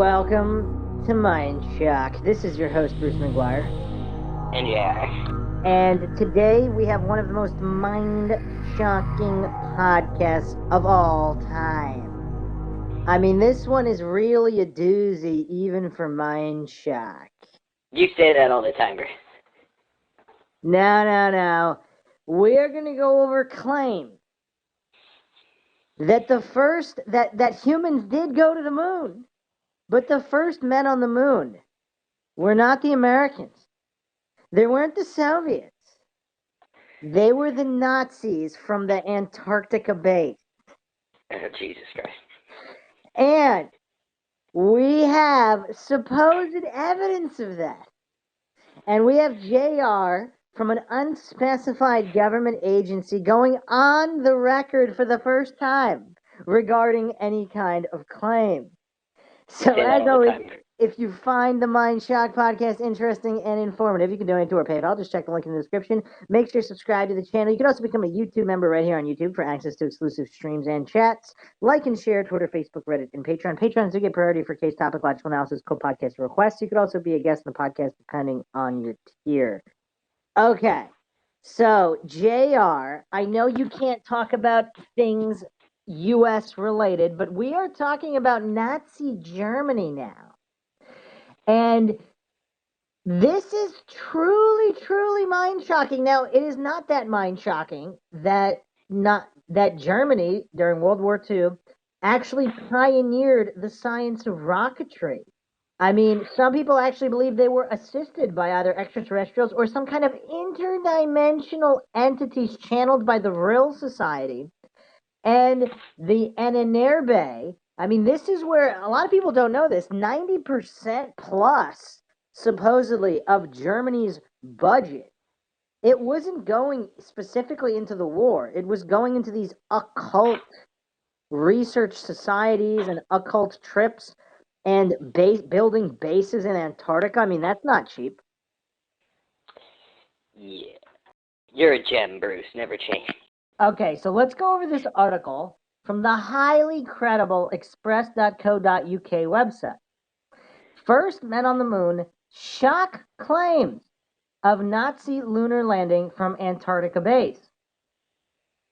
Welcome to MINDSHOCK. This is your host, Bruce McGuire. And yeah. And today we have one of the most mind-shocking podcasts of all time. I mean, this one is really a doozy, even for MINDSHOCK. You say that all the time, Bruce. No. We're going to go over claims that that humans did go to the moon. But the first men on the moon were not the Americans. They weren't the Soviets. They were the Nazis from the Antarctica base. Oh, Jesus Christ. And we have supposed evidence of that. And we have JR from an unspecified government agency going on the record for the first time regarding any kind of claim. So as always, if you find the MINDSHOCK podcast interesting and informative, you can donate to our PayPal. Just check the link in the description. Make sure to subscribe to the channel. You can also become a YouTube member right here on YouTube for access to exclusive streams and chats. Like and share Twitter, Facebook, Reddit, and Patreon. Patrons do get priority for case topic, logical analysis, co-podcast requests. You could also be a guest in the podcast depending on your tier. Okay, so JR, I know you can't talk about things U.S. related, but we are talking about Nazi Germany now. And this is truly mind-shocking. Now, it is not that mind-shocking that Germany during World War II actually pioneered the science of rocketry. I mean, some people actually believe they were assisted by either extraterrestrials or some kind of interdimensional entities channeled by the Vril Society. And the Ahnenerbe, I mean, this is where a lot of people don't know this. 90% plus, supposedly, of Germany's budget, it wasn't going specifically into the war. It was going into these occult research societies and occult trips and building bases in Antarctica. I mean, that's not cheap. Yeah. You're a gem, Bruce. Never change. Okay, so let's go over this article from the highly credible express.co.uk website. First men on the moon shock claims of Nazi lunar landing from Antarctica base.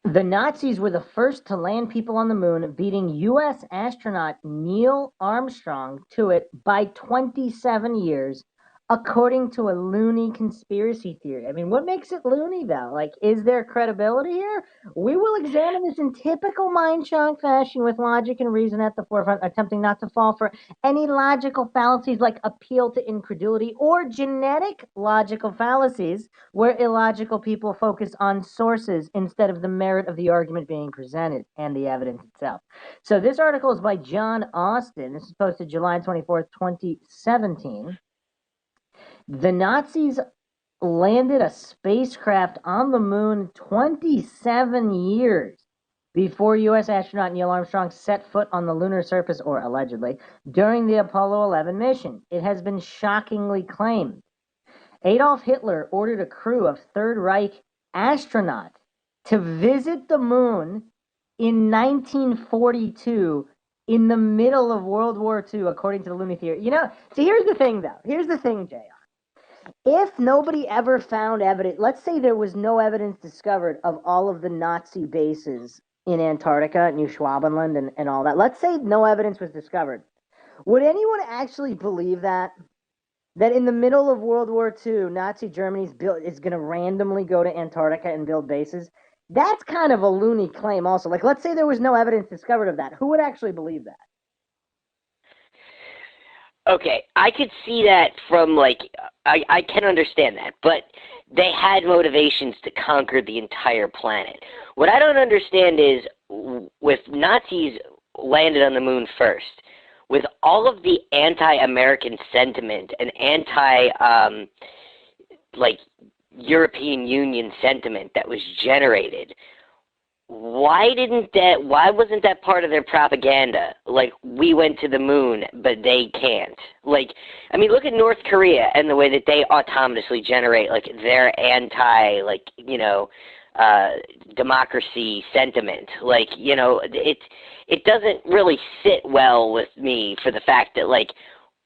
The Nazis were the first to land people on the moon, beating U.S. astronaut Neil Armstrong to it by 27 years, according to a loony conspiracy theory. I mean, what makes it loony, though? Like, is there credibility here? We will examine this in typical MINDSHOCK fashion with logic and reason at the forefront, attempting not to fall for any logical fallacies like appeal to incredulity or genetic logical fallacies, where illogical people focus on sources instead of the merit of the argument being presented and the evidence itself. So this article is by John Austin. This is posted July 24th, 2017. The Nazis landed a spacecraft on the moon 27 years before U.S. astronaut Neil Armstrong set foot on the lunar surface, or allegedly, during the Apollo 11 mission. It has been shockingly claimed. Adolf Hitler ordered a crew of Third Reich astronauts to visit the moon in 1942 in the middle of World War II, according to the loony theory. You know, so here's the thing, though. Here's the thing, JR. If nobody ever found evidence, let's say there was no evidence discovered of all of the Nazi bases in Antarctica, New Schwabenland, and all that. Let's say no evidence was discovered. Would anyone actually believe that? That in the middle of World War II, Nazi Germany is going to randomly go to Antarctica and build bases? That's kind of a loony claim also. Like, let's say there was no evidence discovered of that. Who would actually believe that? Okay, I could see that from, like, I can understand that, but they had motivations to conquer the entire planet. What I don't understand is, with Nazis landed on the moon first, with all of the anti-American sentiment and European Union sentiment that was generated, why wasn't that part of their propaganda? Like, we went to the moon, but they can't. Like, I mean, look at North Korea and the way that they autonomously generate, like, their democracy sentiment. Like, you know, it doesn't really sit well with me for the fact that, like,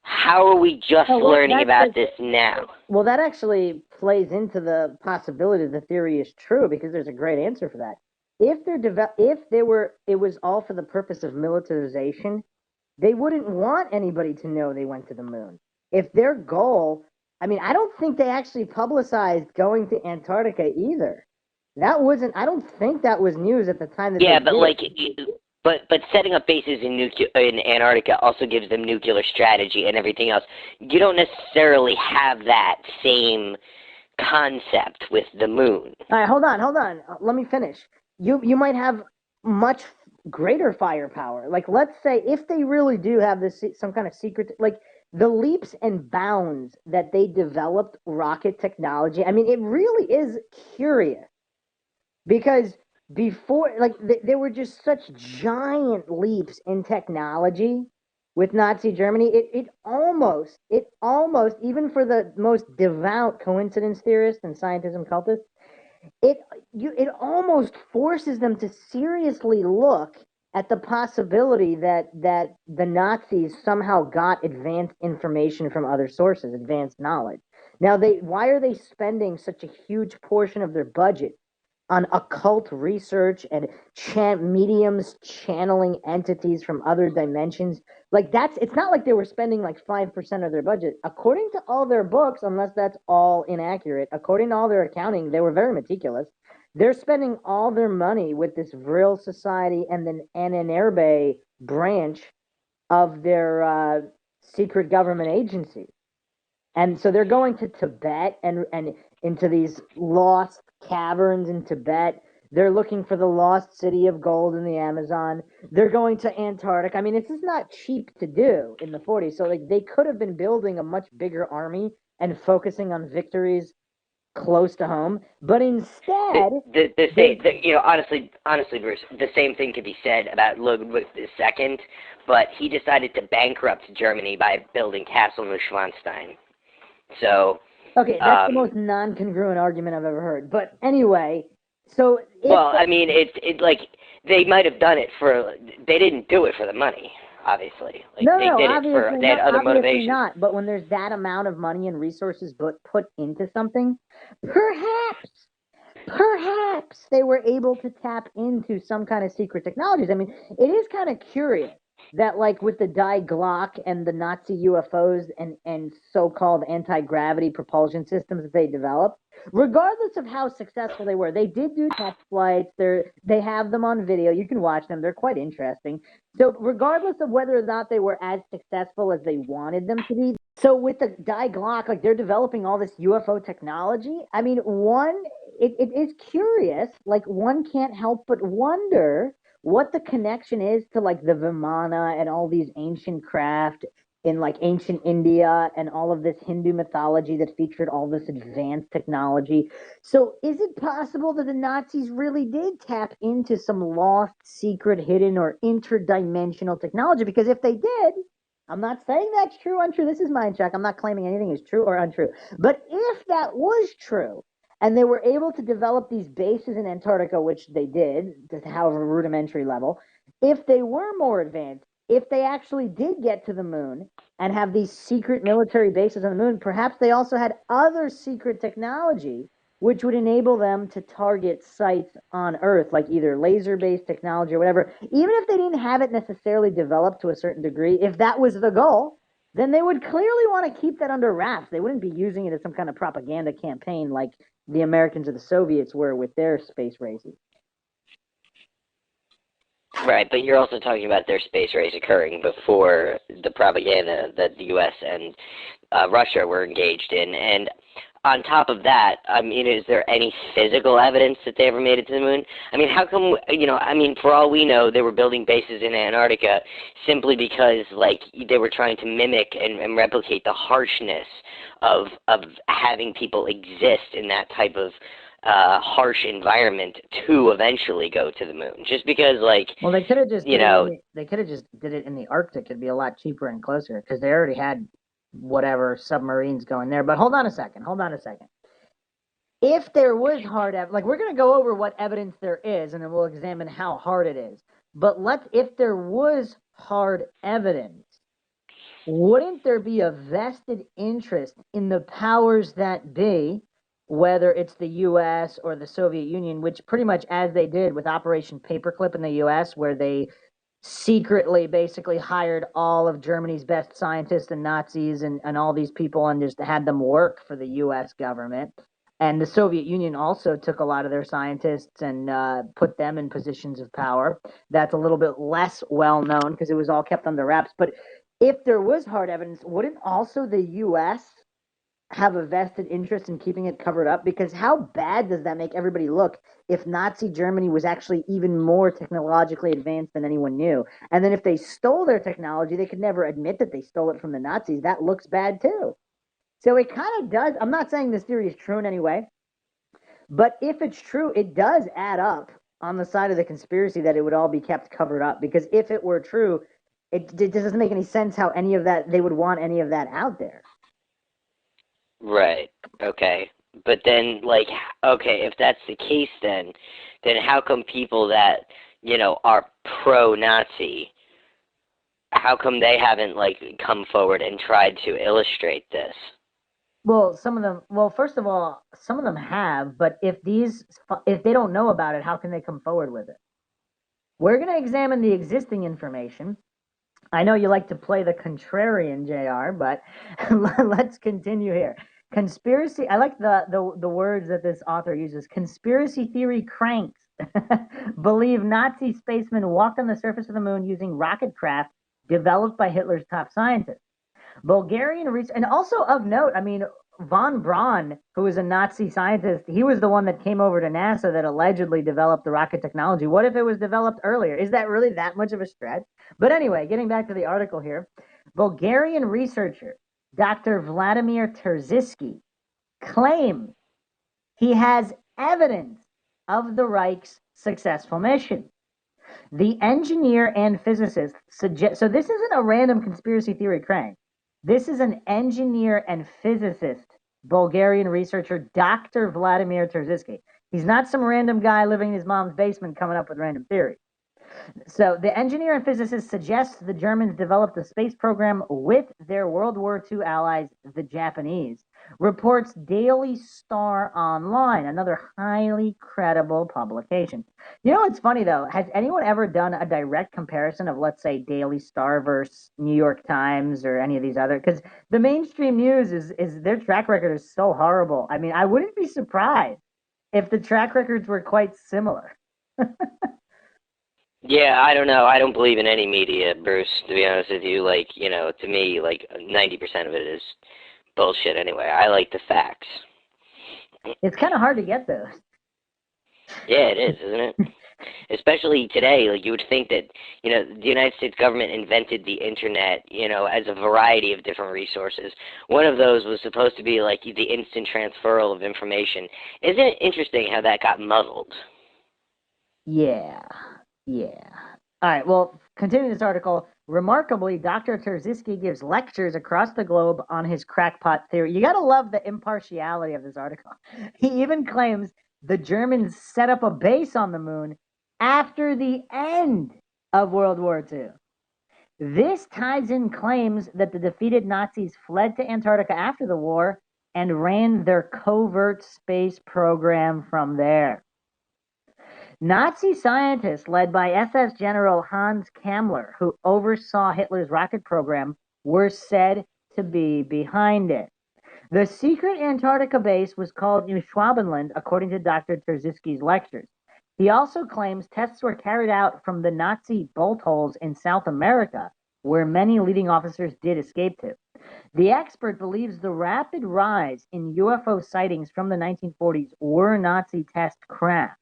how are we just learning about this now? Well, that actually plays into the possibility the theory is true, because there's a great answer for that. It was all for the purpose of militarization, they wouldn't want anybody to know they went to the moon. If their goal, I mean, I don't think they actually publicized going to Antarctica either. That wasn't. I don't think that was news at the time that Yeah, they but did like, it. but setting up bases in Antarctica also gives them nuclear strategy and everything else. You don't necessarily have that same concept with the moon. All right, hold on. Let me finish. You might have much greater firepower. Like, let's say if they really do have this some kind of secret, like the leaps and bounds that they developed rocket technology. I mean, it really is curious, because before, like, there were just such giant leaps in technology with Nazi Germany. It almost, even for the most devout coincidence theorists and scientism cultists, it it almost forces them to seriously look at the possibility that the Nazis somehow got advanced information from other sources, advanced knowledge. Now, they why are they spending such a huge portion of their budget on occult research and mediums channeling entities from other dimensions? Like, that's, it's not like they were spending like 5% of their budget. According to all their books, unless that's all inaccurate, according to all their accounting, they were very meticulous. They're spending all their money with this Vril Society and then Ananarbe branch of their secret government agency. And so they're going to Tibet and into these lost caverns in Tibet. They're looking for the lost city of gold in the Amazon. They're going to Antarctica. I mean, this is not cheap to do in the 40s. So, like, they could have been building a much bigger army and focusing on victories close to home, but instead, You know, honestly, Bruce, the same thing could be said about Ludwig II, but he decided to bankrupt Germany by building Castle Neuschwanstein. So, okay, that's the most non-congruent argument I've ever heard. But anyway, so I mean, it like they might have done it for. They didn't do it for the money, obviously. Like, no, they did it for. obviously They had not. other Obviously motivations. not. But when there's that amount of money and resources put into something, perhaps, perhaps they were able to tap into some kind of secret technologies. I mean, it is kind of curious that, like, with the Die Glock and the Nazi UFOs and so-called anti-gravity propulsion systems that they developed, regardless of how successful they were, they did do test flights. They have them on video. You can watch them. They're quite interesting. So regardless of whether or not they were as successful as they wanted them to be, so with the Die Glock, like, they're developing all this UFO technology. I mean, it is curious. Like, one can't help but wonder what the connection is to, like, the Vimana and all these ancient craft in, like, ancient India and all of this Hindu mythology that featured all this advanced technology. So is it possible that the Nazis really did tap into some lost, secret, hidden, or interdimensional technology? Because if they did, I'm not saying that's true, untrue. This is MindShock. I'm not claiming anything is true or untrue. But if that was true, and they were able to develop these bases in Antarctica, which they did, however rudimentary level, if they were more advanced, if they actually did get to the moon and have these secret military bases on the moon, perhaps they also had other secret technology which would enable them to target sites on Earth, like either laser-based technology or whatever. Even if they didn't have it necessarily developed to a certain degree, if that was the goal, then they would clearly want to keep that under wraps. They wouldn't be using it as some kind of propaganda campaign like the Americans or the Soviets were with their space races. Right, but you're also talking about their space race occurring before the propaganda that the U.S. and Russia were engaged in. And on top of that, I mean, is there any physical evidence that they ever made it to the moon? I mean, how come, you know, I mean, for all we know, they were building bases in Antarctica simply because, like, they were trying to mimic and replicate the harshness of having people exist in that type of harsh environment to eventually go to the moon. Just because, like, well, they could have just they could have just did it in the Arctic. It'd be a lot cheaper and closer because they already had whatever submarines going there. But hold on a second. if there was hard evidence, like we're going to go over what evidence there is, and then we'll examine how hard it is. But if there was hard evidence, wouldn't there be a vested interest in the powers that be, whether it's the U.S. or the Soviet Union, which pretty much as they did with Operation Paperclip in the U.S., where they secretly basically hired all of Germany's best scientists and Nazis and all these people and just had them work for the U.S. government. And the Soviet Union also took a lot of their scientists and put them in positions of power. That's a little bit less well known because it was all kept under wraps. But if there was hard evidence, wouldn't also the U.S. have a vested interest in keeping it covered up? Because how bad does that make everybody look if Nazi Germany was actually even more technologically advanced than anyone knew? And then if they stole their technology, they could never admit that they stole it from the Nazis. That looks bad too. So it kind of does. I'm not saying this theory is true in any way, but if it's true, it does add up on the side of the conspiracy that it would all be kept covered up. Because if it were true, it doesn't make any sense how any of that they would want any of that out there. Right. Okay. But then, like, okay, if that's the case, then how come people that are pro-Nazi, how come they haven't like come forward and tried to illustrate this? Well, some of them. Well, first of all, some of them have, but if they don't know about it, how can they come forward with it? We're going to examine the existing information. I know you like to play the contrarian, JR, but let's continue here. Conspiracy. I like the words that this author uses. Conspiracy theory cranks believe Nazi spacemen walked on the surface of the moon using rocket craft developed by Hitler's top scientists. Bulgarian research, and also of note, I mean, von Braun, who was a Nazi scientist, he was the one that came over to NASA that allegedly developed the rocket technology. What if it was developed earlier? Is that really that much of a stretch? But anyway, getting back to the article here, Bulgarian researcher Dr. Vladimir Terziski claims he has evidence of the Reich's successful mission. The engineer and physicist suggest, so this isn't a random conspiracy theory crank. This is an engineer and physicist, Bulgarian researcher, Dr. Vladimir Terziski. He's not some random guy living in his mom's basement coming up with random theories. So the engineer and physicist suggests the Germans developed the space program with their World War II allies, the Japanese. Reports Daily Star Online, another highly credible publication. You know what's funny though? Has anyone ever done a direct comparison of, let's say, Daily Star versus New York Times or any of these other? Because the mainstream news is their track record is so horrible. I mean, I wouldn't be surprised if the track records were quite similar. Yeah, I don't know. I don't believe in any media, Bruce, to be honest with you. Like, to me, like 90% of it is bullshit anyway. I like the facts. It's kind of hard to get those. Yeah, it is, isn't it? Especially today, like you would think that, the United States government invented the internet, as a variety of different resources. One of those was supposed to be like the instant transferal of information. Isn't it interesting how that got muddled? Yeah. Yeah. All right. Well, continuing this article, remarkably, Dr. Terziski gives lectures across the globe on his crackpot theory. You got to love the impartiality of this article. He even claims the Germans set up a base on the moon after the end of World War II. This ties in claims that the defeated Nazis fled to Antarctica after the war and ran their covert space program from there. Nazi scientists led by SS General Hans Kammler, who oversaw Hitler's rocket program, were said to be behind it. The secret Antarctica base was called New Schwabenland, according to Dr. Terziski's lectures. He also claims tests were carried out from the Nazi bolt holes in South America, where many leading officers did escape to. The expert believes the rapid rise in UFO sightings from the 1940s were Nazi test craft.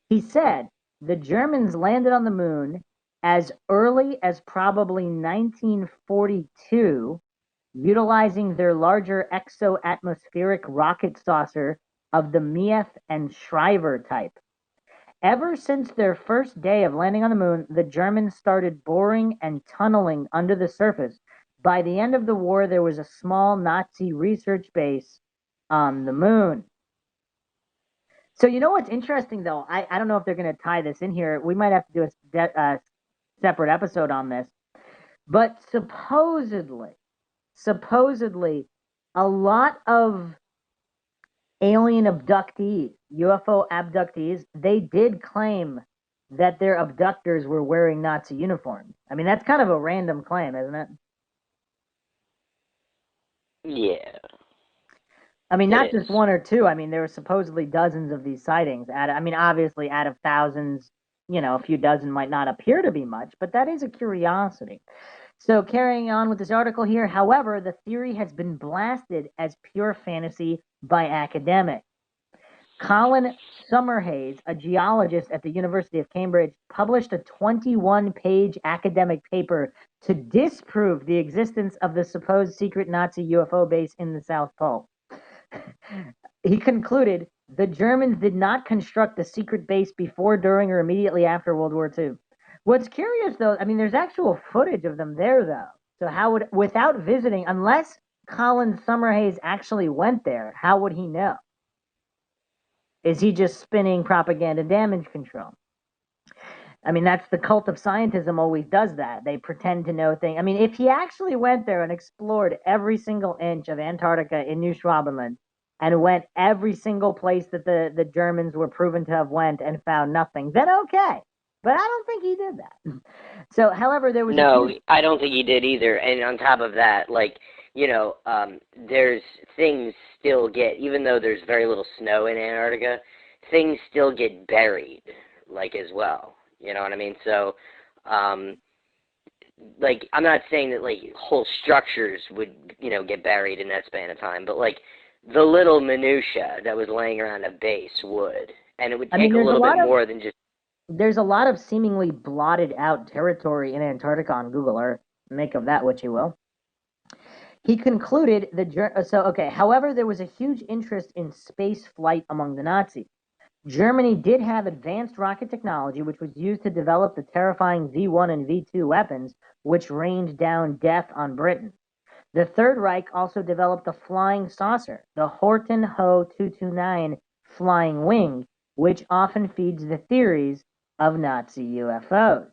He said the Germans landed on the moon as early as probably 1942, utilizing their larger exo-atmospheric rocket saucer of the Mieth and Shriver type. Ever since their first day of landing on the moon, the Germans started boring and tunneling under the surface. By the end of the war, there was a small Nazi research base on the moon. So you know what's interesting though? I don't know if they're going to tie this in here. We might have to do a separate episode on this. But supposedly, a lot of alien abductees, UFO abductees, they did claim that their abductors were wearing Nazi uniforms. I mean, that's kind of a random claim, isn't it? Yeah, I mean, not it just is. one or two. I mean, there were supposedly dozens of these sightings. I mean, obviously, out of thousands, a few dozen might not appear to be much, but that is a curiosity. So, carrying on with this article here, however, the theory has been blasted as pure fantasy by academics. Colin Summerhays, a geologist at the University of Cambridge, published a 21-page academic paper to disprove the existence of the supposed secret Nazi UFO base in the South Pole. He concluded the Germans did not construct the secret base before, during, or immediately after World War II. What's curious, though, I mean, there's actual footage of them there, though. So how would, without visiting, unless Colin Summerhays actually went there, how would he know? Is he just spinning propaganda damage control? I mean, that's the cult of scientism always does that. They pretend to know things. I mean, if he actually went there and explored every single inch of Antarctica in New Schwabenland and went every single place that the Germans were proven to have went and found nothing, then okay. But I don't think he did that. So, however, there was a No, huge. I don't think he did either. And on top of that, like, there's things still get, even though there's very little snow in Antarctica, things still get buried, like, as well. You know what I mean? So, like, I'm not saying that, like, whole structures would, get buried in that span of time, but, like, the little minutia that was laying around a base would. And it would I mean, take a little bit more than just. there's a lot of seemingly blotted out territory in Antarctica on Google Earth. Make of that what you will. He concluded however, there was a huge interest in space flight among the Nazis. Germany did have advanced rocket technology, which was used to develop the terrifying V1 and V2 weapons, which rained down death on Britain. The Third Reich also developed the flying saucer, the Horten Ho 229 flying wing, which often feeds the theories of Nazi UFOs.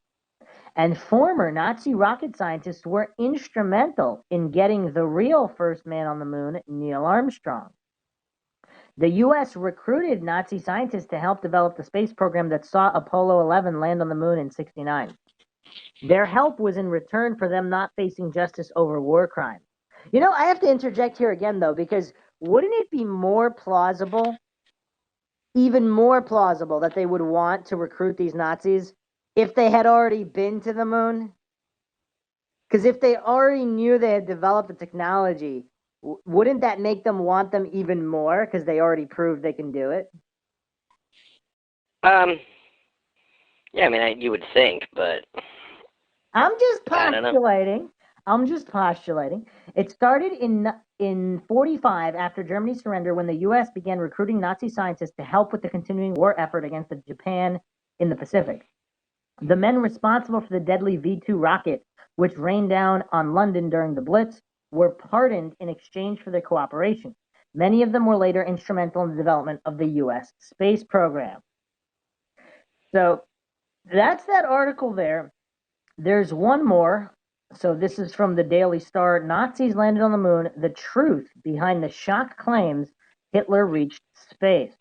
And former Nazi rocket scientists were instrumental in getting the real first man on the moon, Neil Armstrong. The U.S. recruited Nazi scientists to help develop the space program that saw Apollo 11 land on the moon in '69. Their help was in return for them not facing justice over war crimes. I have to interject here again, though, because wouldn't it be more plausible, even more plausible, that they would want to recruit these Nazis if they had already been to the moon? Because if they already knew they had developed the technology, wouldn't that make them want them even more because they already proved they can do it? Um, yeah, I mean, you would think, but I'm just I don't know. postulating. I'm just postulating. It started in 45 after Germany's surrender when the U.S. began recruiting Nazi scientists to help with the continuing war effort against Japan in the Pacific. The men responsible for the deadly V2 rocket, which rained down on London during the Blitz, were pardoned in exchange for their cooperation. Many of them were later instrumental in the development of the U.S. space program. So that's that article there. There's one more. So this is from the Daily Star. Nazis landed on the moon. The truth behind the shock claims Hitler reached space.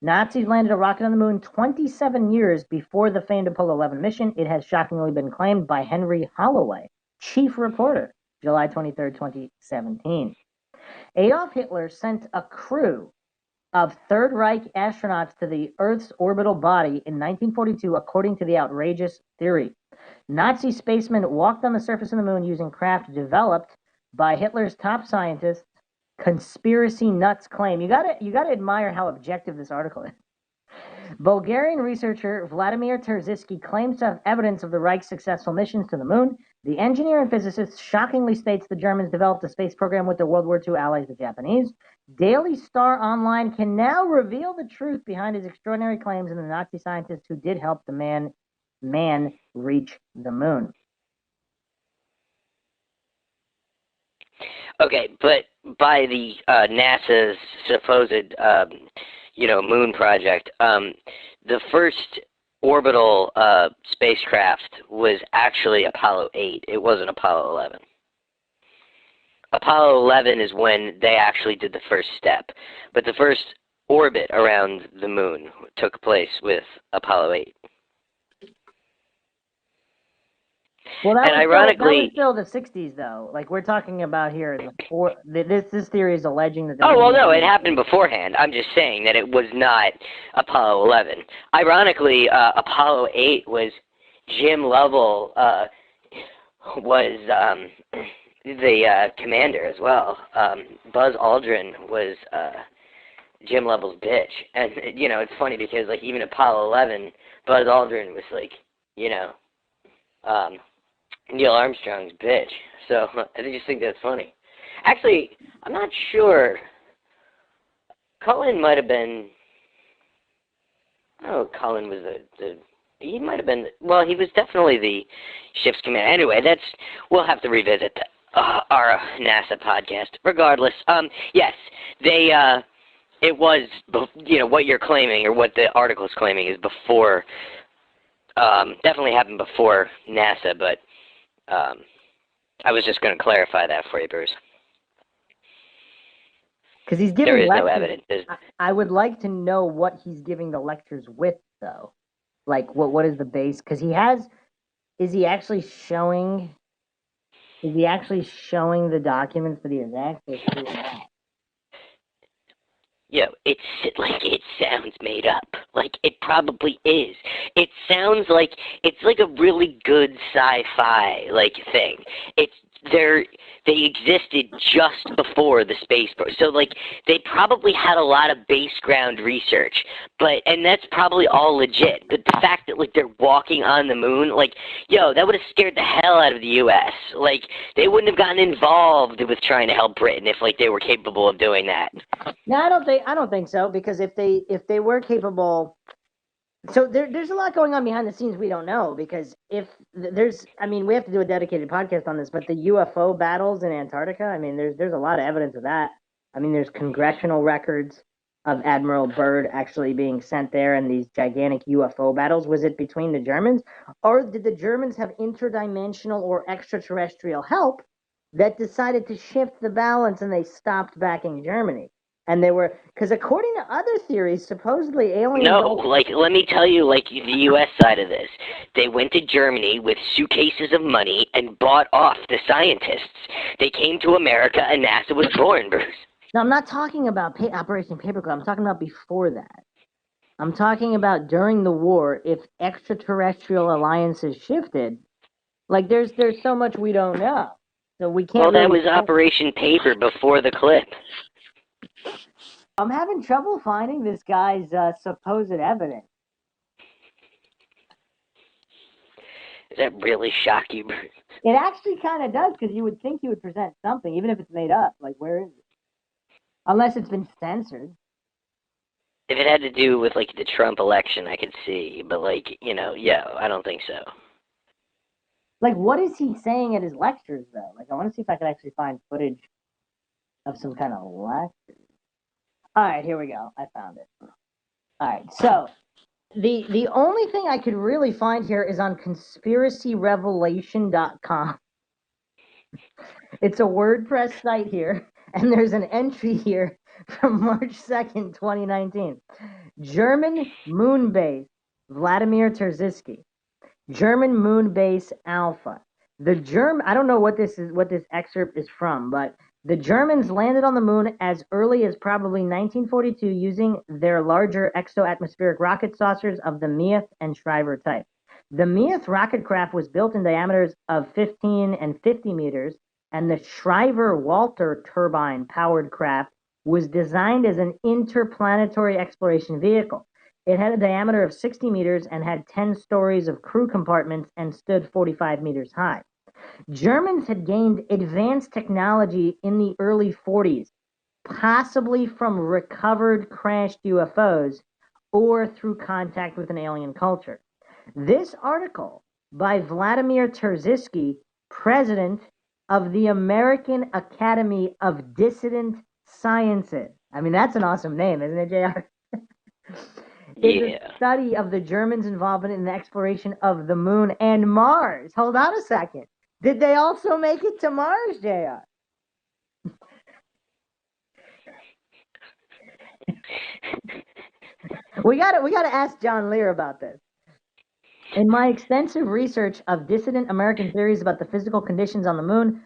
Nazis landed a rocket on the moon 27 years before the famed Apollo 11 mission. It has shockingly been claimed by Henry Holloway, chief reporter, July 23rd, 2017. Adolf Hitler sent a crew of Third Reich astronauts to the Earth's orbital body in 1942, according to the outrageous theory. Nazi spacemen walked on the surface of the moon using craft developed by Hitler's top scientists. Conspiracy nuts claim. You gotta admire how objective this article is. Bulgarian researcher Vladimir Terziski claims to have evidence of the Reich's successful missions to the moon. The engineer and physicist shockingly states the Germans developed a space program with their World War II allies, the Japanese. Daily Star Online can now reveal the truth behind his extraordinary claims and the Nazi scientists who did help the man reach the moon. Okay, but by the NASA's supposed, moon project. The first orbital spacecraft was actually Apollo 8. It wasn't Apollo 11. Apollo 11 is when they actually did the first step, but the first orbit around the moon took place with Apollo 8. Well, that And was ironically, still the 60s, though. Like, we're talking about here, this theory is alleging that... oh, well, no, it happened beforehand. I'm just saying that it was not Apollo 11. Ironically, Apollo 8 was Jim Lovell was the commander as well. Buzz Aldrin was Jim Lovell's bitch. And, it's funny because, like, even Apollo 11, Buzz Aldrin was, like, Neil Armstrong's bitch. So I just think that's funny. Actually, I'm not sure. Cullen might have been... Oh, Cullen was he might have been... Well, he was definitely the ship's commander. Anyway, we'll have to revisit that. Our NASA podcast. Regardless, yes, they, it was, what you're claiming, or what the article is claiming, is before, definitely happened before NASA, but I was just going to clarify that for you, Bruce. Because he's giving lectures. No evidence. I would like to know what he's giving the lectures with, though. Like, what is the base? Because is he actually showing the documents that he has access to? It sounds made up. Like, it probably is. It sounds like it's like a really good sci-fi thing. They existed just before the space program. So, they probably had a lot of base ground research, and that's probably all legit. But the fact that, they're walking on the moon, that would have scared the hell out of the U.S. They wouldn't have gotten involved with trying to help Britain if, they were capable of doing that. No, I don't think so, because if they were capable... So there's a lot going on behind the scenes we don't know, because we have to do a dedicated podcast on this, but the UFO battles in Antarctica, there's a lot of evidence of that. There's congressional records of Admiral Byrd actually being sent there, and these gigantic UFO battles. Was it between the Germans, or did the Germans have interdimensional or extraterrestrial help that decided to shift the balance and they stopped backing Germany? And they were, because according to other theories, supposedly aliens... No, let me tell you, the U.S. side of this. They went to Germany with suitcases of money and bought off the scientists. They came to America and NASA was born, Bruce. No, I'm not talking about Operation Paperclip. I'm talking about before that. I'm talking about during the war, if extraterrestrial alliances shifted. There's so much we don't know. So we can't... Well, that was Operation Paper before the clip. I'm having trouble finding this guy's supposed evidence. Does that really shock you, Bruce? It actually kind of does, because you would think he would present something, even if it's made up. Where is it? Unless it's been censored. If it had to do with, the Trump election, I could see. But, I don't think so. What is he saying at his lectures, though? I want to see if I can actually find footage of some kind of lecture. All right, here we go. I found it. All right, so the only thing I could really find here is on conspiracyrevelation.com. It's a WordPress site here, and there's an entry here from March 2nd, 2019. German moon base, Vladimir Terziski. German moon base Alpha. I don't know what this excerpt is from, but the Germans landed on the moon as early as probably 1942 using their larger exo-atmospheric rocket saucers of the Meath and Shriver type. The Meath rocket craft was built in diameters of 15 and 50 meters, and the Shriver-Walter turbine-powered craft was designed as an interplanetary exploration vehicle. It had a diameter of 60 meters and had 10 stories of crew compartments and stood 45 meters high. Germans had gained advanced technology in the early 40s, possibly from recovered crashed UFOs or through contact with an alien culture. This article by Vladimir Terziski, president of the American Academy of Dissident Sciences. That's an awesome name, isn't it, JR? is Yeah. a study of the Germans' involvement in the exploration of the moon and Mars. Hold on a second. Did they also make it to Mars, JR? We gotta ask John Lear about this. In my extensive research of dissident American theories about the physical conditions on the moon,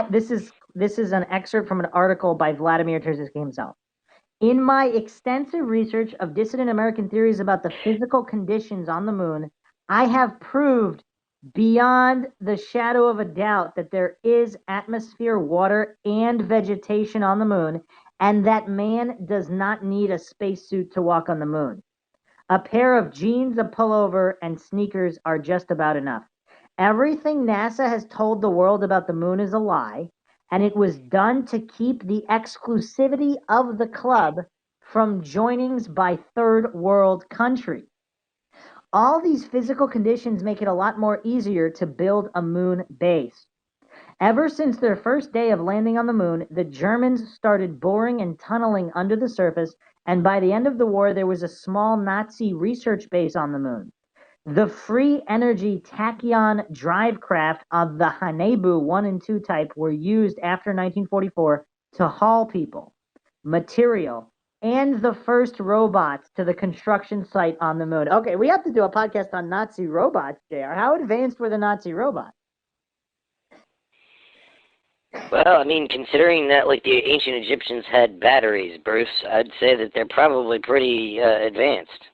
this is an excerpt from an article by Vladimir Terziski himself. In my extensive research of dissident American theories about the physical conditions on the moon, I have proved beyond the shadow of a doubt that there is atmosphere, water, and vegetation on the moon, and that man does not need a spacesuit to walk on the moon. A pair of jeans, a pullover, and sneakers are just about enough. Everything NASA has told the world about the moon is a lie, and it was done to keep the exclusivity of the club from joinings by third world countries. All these physical conditions make it a lot more easier to build a moon base. Ever since their first day of landing on the moon, the Germans started boring and tunneling under the surface, and by the end of the war, there was a small Nazi research base on the moon. The free energy tachyon drive craft of the Hanebu 1 and 2 type were used after 1944 to haul people, material, and the first robots to the construction site on the moon. Okay, we have to do a podcast on Nazi robots, JR. How advanced were the Nazi robots? Well, I mean, considering that like the ancient Egyptians had batteries, Bruce, I'd say that they're probably pretty advanced.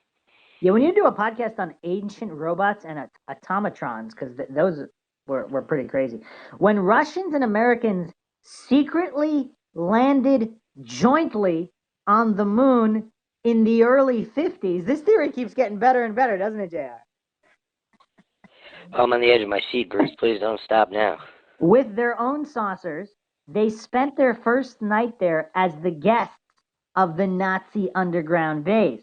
Yeah, we need to do a podcast on ancient robots and automatrons because those were pretty crazy. When Russians and Americans secretly landed jointly on the moon in the early 50s, this theory keeps getting better and better, doesn't it, JR? I'm on the edge of my seat, Bruce. Please don't stop now. With their own saucers, they spent their first night there as the guests of the Nazi underground base.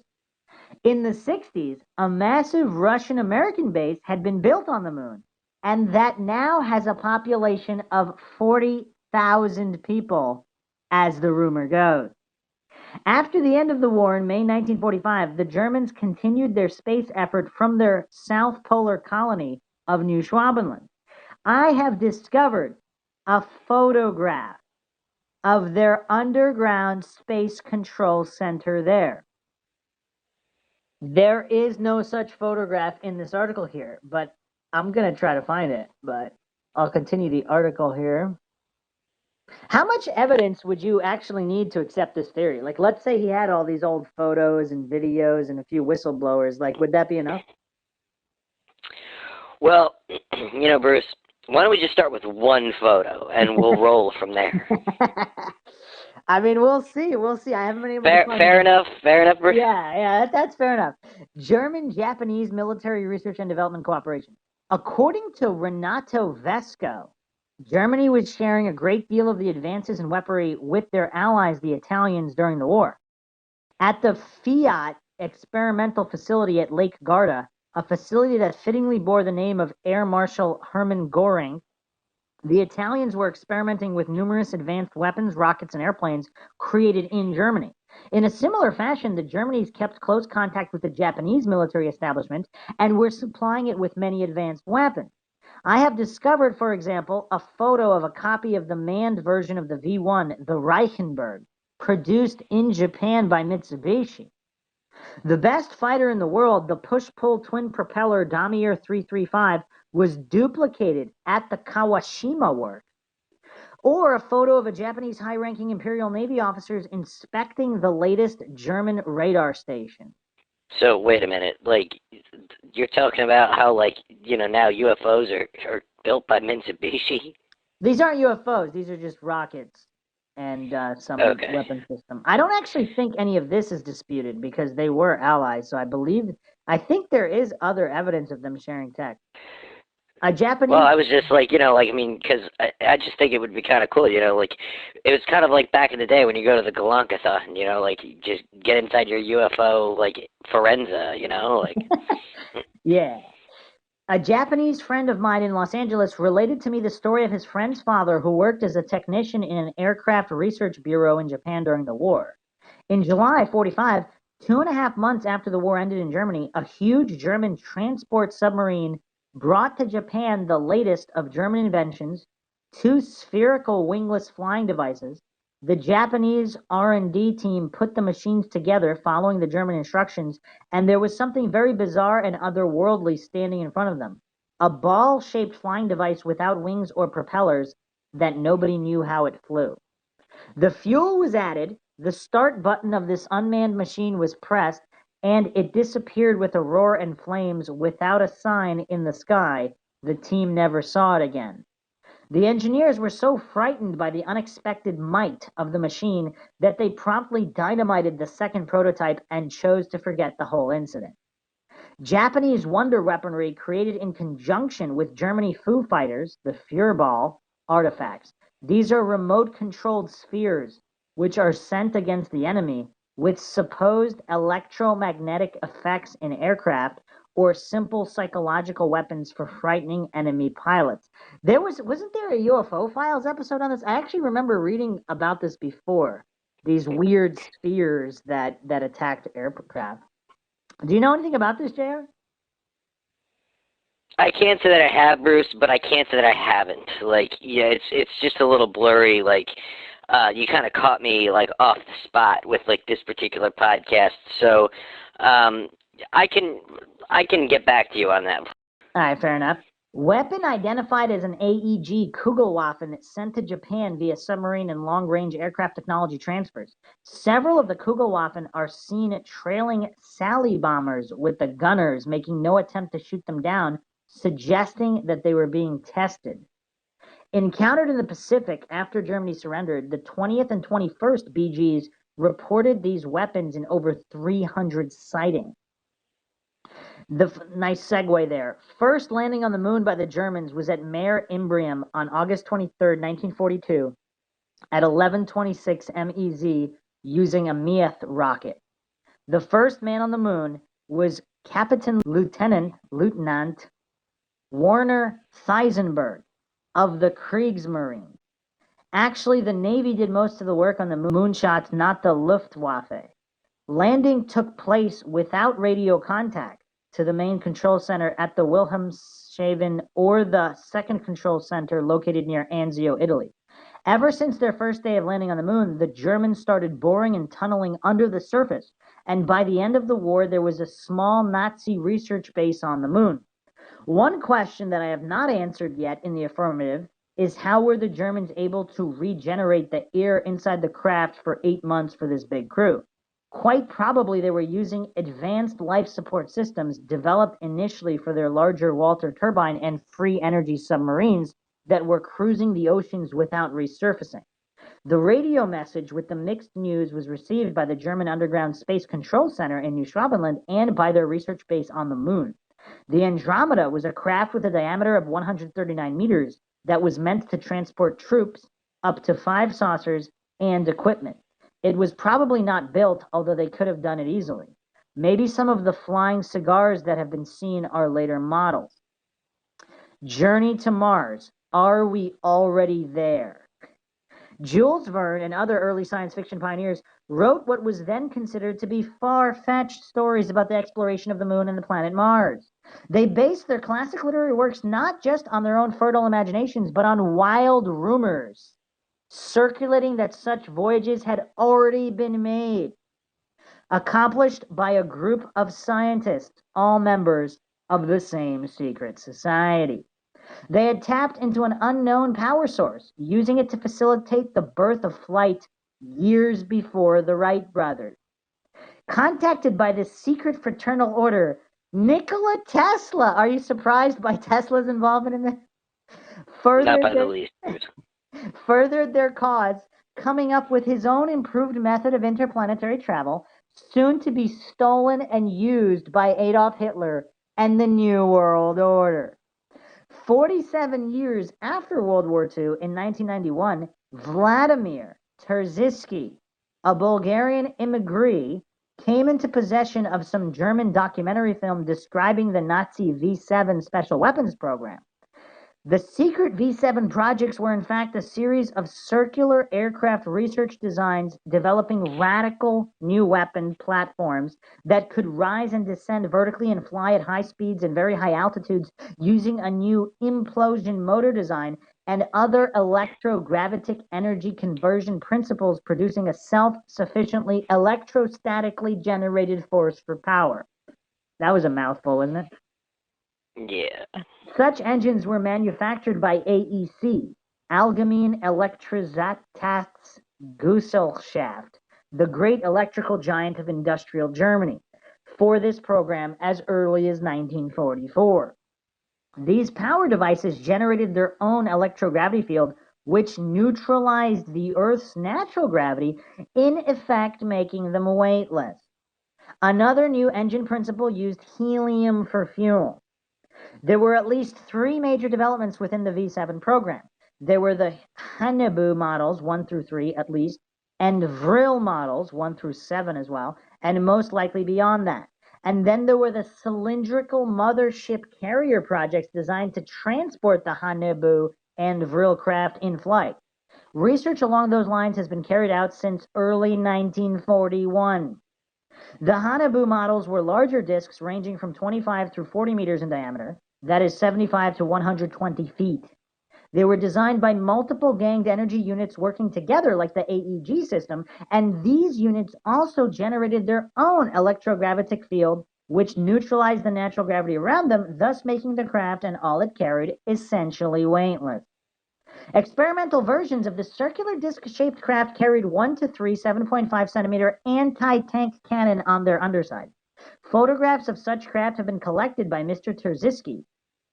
In the 60s, a massive Russian American base had been built on the moon, and that now has a population of 40,000 people, as the rumor goes. After the end of the war in May 1945, the Germans continued their space effort from their South Polar colony of New Schwabenland. I have discovered a photograph of their underground space control center there. There is no such photograph in this article here, but I'm going to try to find it, but I'll continue the article here. How much evidence would you actually need to accept this theory? Like, let's say he had all these old photos and videos and a few whistleblowers. Like, would that be enough? Well, you know, Bruce, why don't we just start with one photo and we'll roll from there? I mean, we'll see. We'll see. I haven't been able to find Fair enough. Fair enough, Bruce. Yeah, that's fair enough. German-Japanese military research and development cooperation. According to Renato Vesco, Germany was sharing a great deal of the advances in weaponry with their allies, the Italians, during the war. At the Fiat experimental facility at Lake Garda, a facility that fittingly bore the name of Air Marshal Hermann Göring, the Italians were experimenting with numerous advanced weapons, rockets, and airplanes created in Germany. In a similar fashion, the Germans kept close contact with the Japanese military establishment and were supplying it with many advanced weapons. I have discovered, for example, a photo of a copy of the manned version of the V-1, the Reichenberg, produced in Japan by Mitsubishi. The best fighter in the world, the push-pull twin-propeller Damier 335, was duplicated at the Kawashima work. Or a photo of a Japanese high-ranking Imperial Navy officers inspecting the latest German radar station. So wait a minute, like you're talking about how like now UFOs are built by Mitsubishi? These aren't UFOs; these are just rockets and some weapon system. I don't actually think any of this is disputed because they were allies. So I think there is other evidence of them sharing tech. A Japanese. Well, I was just like, I mean, because I just think it would be kind of cool, like it was kind of like back in the day when you go to the Galankathon, like you just get inside your UFO like Forenza, like. Yeah. A Japanese friend of mine in Los Angeles related to me the story of his friend's father who worked as a technician in an aircraft research bureau in Japan during the war. In July 45, 2.5 months after the war ended in Germany, a huge German transport submarine brought to Japan the latest of German inventions, two spherical wingless flying devices. The Japanese R&D team put the machines together following the German instructions, and there was something very bizarre and otherworldly standing in front of them. A ball-shaped flying device without wings or propellers that nobody knew how it flew. The fuel was added, the start button of this unmanned machine was pressed, and it disappeared with a roar and flames without a sign in the sky. The team never saw it again. The engineers were so frightened by the unexpected might of the machine that they promptly dynamited the second prototype and chose to forget the whole incident. Japanese wonder weaponry created in conjunction with Germany Foo Fighters, the Führerball artifacts. These are remote-controlled spheres which are sent against the enemy with supposed electromagnetic effects in aircraft or simple psychological weapons for frightening enemy pilots. Wasn't there a UFO Files episode on this? I actually remember reading about this before. These weird spheres that attacked aircraft. Do you know anything about this, JR? I can't say that I have, Bruce, but I can't say that I haven't. Like, yeah, it's just a little blurry. Like, you kind of caught me like off the spot with like this particular podcast. So, I can get back to you on that. All right, fair enough. Weapon identified as an AEG Kugelwaffen sent to Japan via submarine and long-range aircraft technology transfers. Several of the Kugelwaffen are seen trailing Sally bombers with the gunners making no attempt to shoot them down, suggesting that they were being tested. Encountered in the Pacific after Germany surrendered, the 20th and 21st BGs reported these weapons in over 300 sightings. Nice segue there. First landing on the moon by the Germans was at Mare Imbrium on August 23, 1942, at 11:26 MEZ using a Lieutenant The first man on the moon was Lieutenant Werner Theisenberg of the Kriegsmarine. Actually, the Navy did most of the work on the moonshots, not the Luftwaffe. Landing took place without radio contact to the main control center at the Wilhelmshaven or the second control center located near Anzio, Italy. Ever since their first day of landing on the moon, the Germans started boring and tunneling under the surface, and by the end of the war, there was a small Nazi research base on the moon. One question that I have not answered yet in the affirmative is how were the Germans able to regenerate the air inside the craft for 8 months for this big crew? Quite probably they were using advanced life support systems developed initially for their larger Walter turbine and free energy submarines that were cruising the oceans without resurfacing. The radio message with the mixed news was received by the German Underground Space Control Center in New Schwabenland and by their research base on the moon. The Andromeda was a craft with a diameter of 139 meters that was meant to transport troops, up to 5 saucers, and equipment. It was probably not built, although they could have done it easily. Maybe some of the flying cigars that have been seen are later models. Journey to Mars. Are we already there? Jules Verne and other early science fiction pioneers wrote what was then considered to be far-fetched stories about the exploration of the moon and the planet Mars. They based their classic literary works not just on their own fertile imaginations, but on wild rumors circulating that such voyages had already been made, accomplished by a group of scientists, all members of the same secret society. They had tapped into an unknown power source, using it to facilitate the birth of flight years before the Wright brothers. Contacted by this secret fraternal order, Nikola Tesla, are you surprised by Tesla's involvement in this? Not by the least. Furthered their cause, coming up with his own improved method of interplanetary travel, soon to be stolen and used by Adolf Hitler and the New World Order. 47 years after World War II, in 1991, Vladimir Terziski, a Bulgarian immigrant, came into possession of some German documentary film describing the Nazi V-7 special weapons program. The secret V-7 projects were in fact a series of circular aircraft research designs developing radical new weapon platforms that could rise and descend vertically and fly at high speeds and very high altitudes using a new implosion motor design and other electrogravitic energy conversion principles, producing a self-sufficiently electrostatically generated force for power. That was a mouthful, isn't it? Yeah. Such engines were manufactured by AEC, Allgemeine Elektrizitätsgesellschaft, the great electrical giant of industrial Germany, for this program as early as 1944. These power devices generated their own electrogravity field, which neutralized the Earth's natural gravity, in effect making them weightless. Another new engine principle used helium for fuel. There were at least three major developments within the V7 program. There were the Haunebu models 1 through 3 at least, and Vril models 1 through 7 as well, and most likely beyond that. And then there were the cylindrical mothership carrier projects designed to transport the Haunebu and Vril craft in flight. Research along those lines has been carried out since early 1941. The Haunebu models were larger discs ranging from 25 through 40 meters in diameter, that is 75 to 120 feet. They were designed by multiple ganged energy units working together like the AEG system, and these units also generated their own electrogravitic field, which neutralized the natural gravity around them, thus making the craft and all it carried essentially weightless. Experimental versions of the circular disc-shaped craft carried 1 to 3 7.5 centimeter anti-tank cannon on their underside. Photographs of such craft have been collected by Mr. Terziski,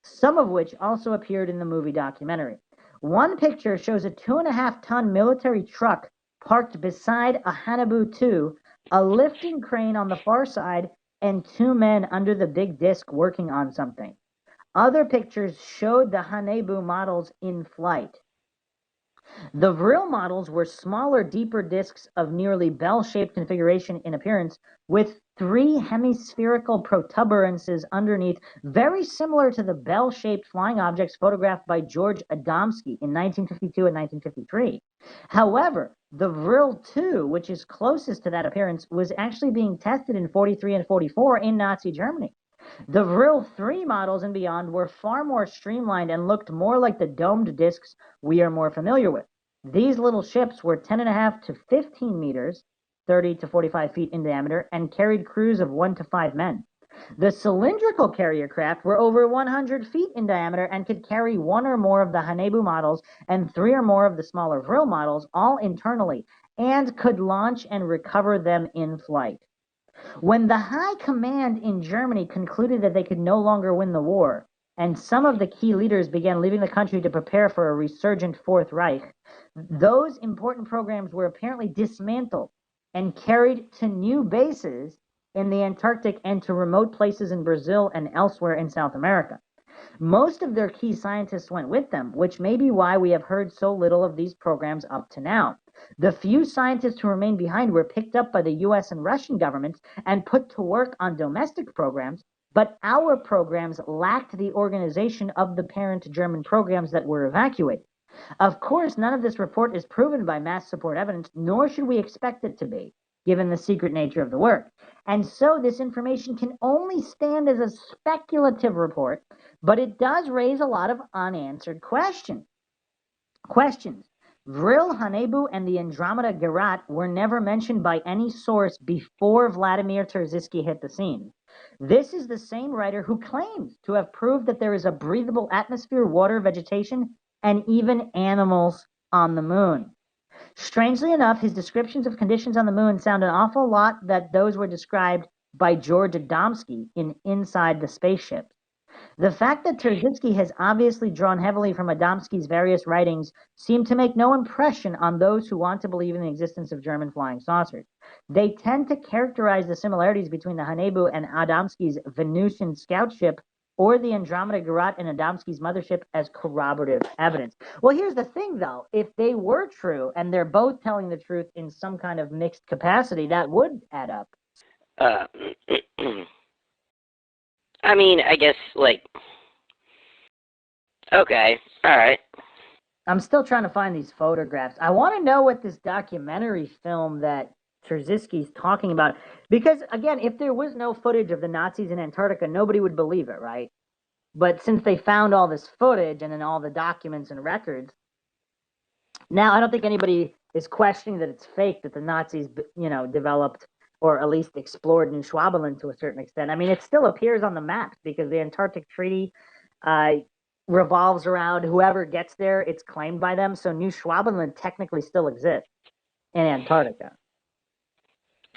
some of which also appeared in the movie documentary. One picture shows a 2.5-ton military truck parked beside a Haunebu 2, a lifting crane on the far side, and two men under the big disc working on something. Other pictures showed the Haunebu models in flight. The Vril models were smaller, deeper discs of nearly bell-shaped configuration in appearance, with three hemispherical protuberances underneath, very similar to the bell-shaped flying objects photographed by George Adamski in 1952 and 1953. However, the Vril 2, which is closest to that appearance, was actually being tested in 43 and 44 in Nazi Germany. The Vril 3 models and beyond were far more streamlined and looked more like the domed discs we are more familiar with. These little ships were 10.5 to 15 meters, 30 to 45 feet in diameter, and carried crews of 1 to 5 men. The cylindrical carrier craft were over 100 feet in diameter and could carry one or more of the Haunebu models and three or more of the smaller Vril models, all internally, and could launch and recover them in flight. When the high command in Germany concluded that they could no longer win the war, and some of the key leaders began leaving the country to prepare for a resurgent Fourth Reich, those important programs were apparently dismantled and carried to new bases in the Antarctic and to remote places in Brazil and elsewhere in South America. Most of their key scientists went with them, which may be why we have heard so little of these programs up to now. The few scientists who remained behind were picked up by the US and Russian governments and put to work on domestic programs, but our programs lacked the organization of the parent German programs that were evacuated. Of course, none of this report is proven by mass support evidence, nor should we expect it to be, given the secret nature of the work. And so this information can only stand as a speculative report, but it does raise a lot of unanswered questions. Vril, Haunebu, and the Andromeda Gerat were never mentioned by any source before Vladimir Terziski hit the scene. This is the same writer who claims to have proved that there is a breathable atmosphere, water, vegetation, and even animals on the moon. Strangely enough, his descriptions of conditions on the moon sound an awful lot that those were described by George Adamski in Inside the Spaceship. The fact that Terziski has obviously drawn heavily from Adamski's various writings seemed to make no impression on those who want to believe in the existence of German flying saucers. They tend to characterize the similarities between the Haunebu and Adamski's Venusian scout ship or the Andromeda Gerat and Adamski's mothership as corroborative evidence. Well, here's the thing, though. If they were true and they're both telling the truth in some kind of mixed capacity, that would add up. I mean, I guess, like, Okay. All right. I'm still trying to find these photographs. I want to know what this documentary film that Trzynski's talking about, because again, if there was no footage of the Nazis in Antarctica, nobody would believe it, right? But since they found all this footage and then all the documents and records, now I don't think anybody is questioning that it's fake that the Nazis, developed or at least explored New Schwabenland to a certain extent. I mean, it still appears on the maps because the Antarctic Treaty uh, revolves around whoever gets there, it's claimed by them. So New Schwabenland technically still exists in Antarctica.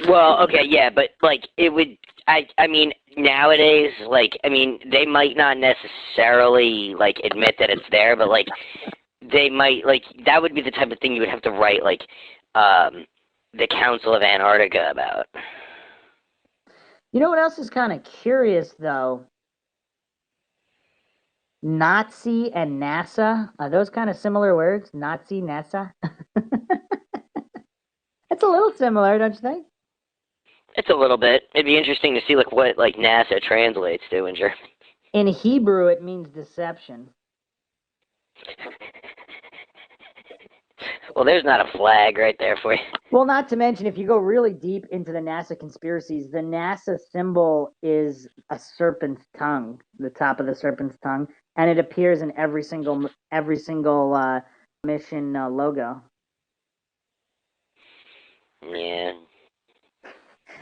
Well, okay, yeah, but like it would. I mean, nowadays, like, I mean, they might not necessarily like admit that it's there, but like they might, like, that would be the type of thing you would have to write like the Council of Antarctica about. You know what else is kind of curious though? Nazi and NASA. Are those kind of similar words? Nazi, NASA? It's a little similar, don't you think? It's a little bit. It'd be interesting to see like what like NASA translates to in German. In Hebrew, it means deception. Well, there's not a flag right there for you. Well, not to mention, if you go really deep into the NASA conspiracies, the NASA symbol is a serpent's tongue, the top of the serpent's tongue, and it appears in every single mission logo. Yeah.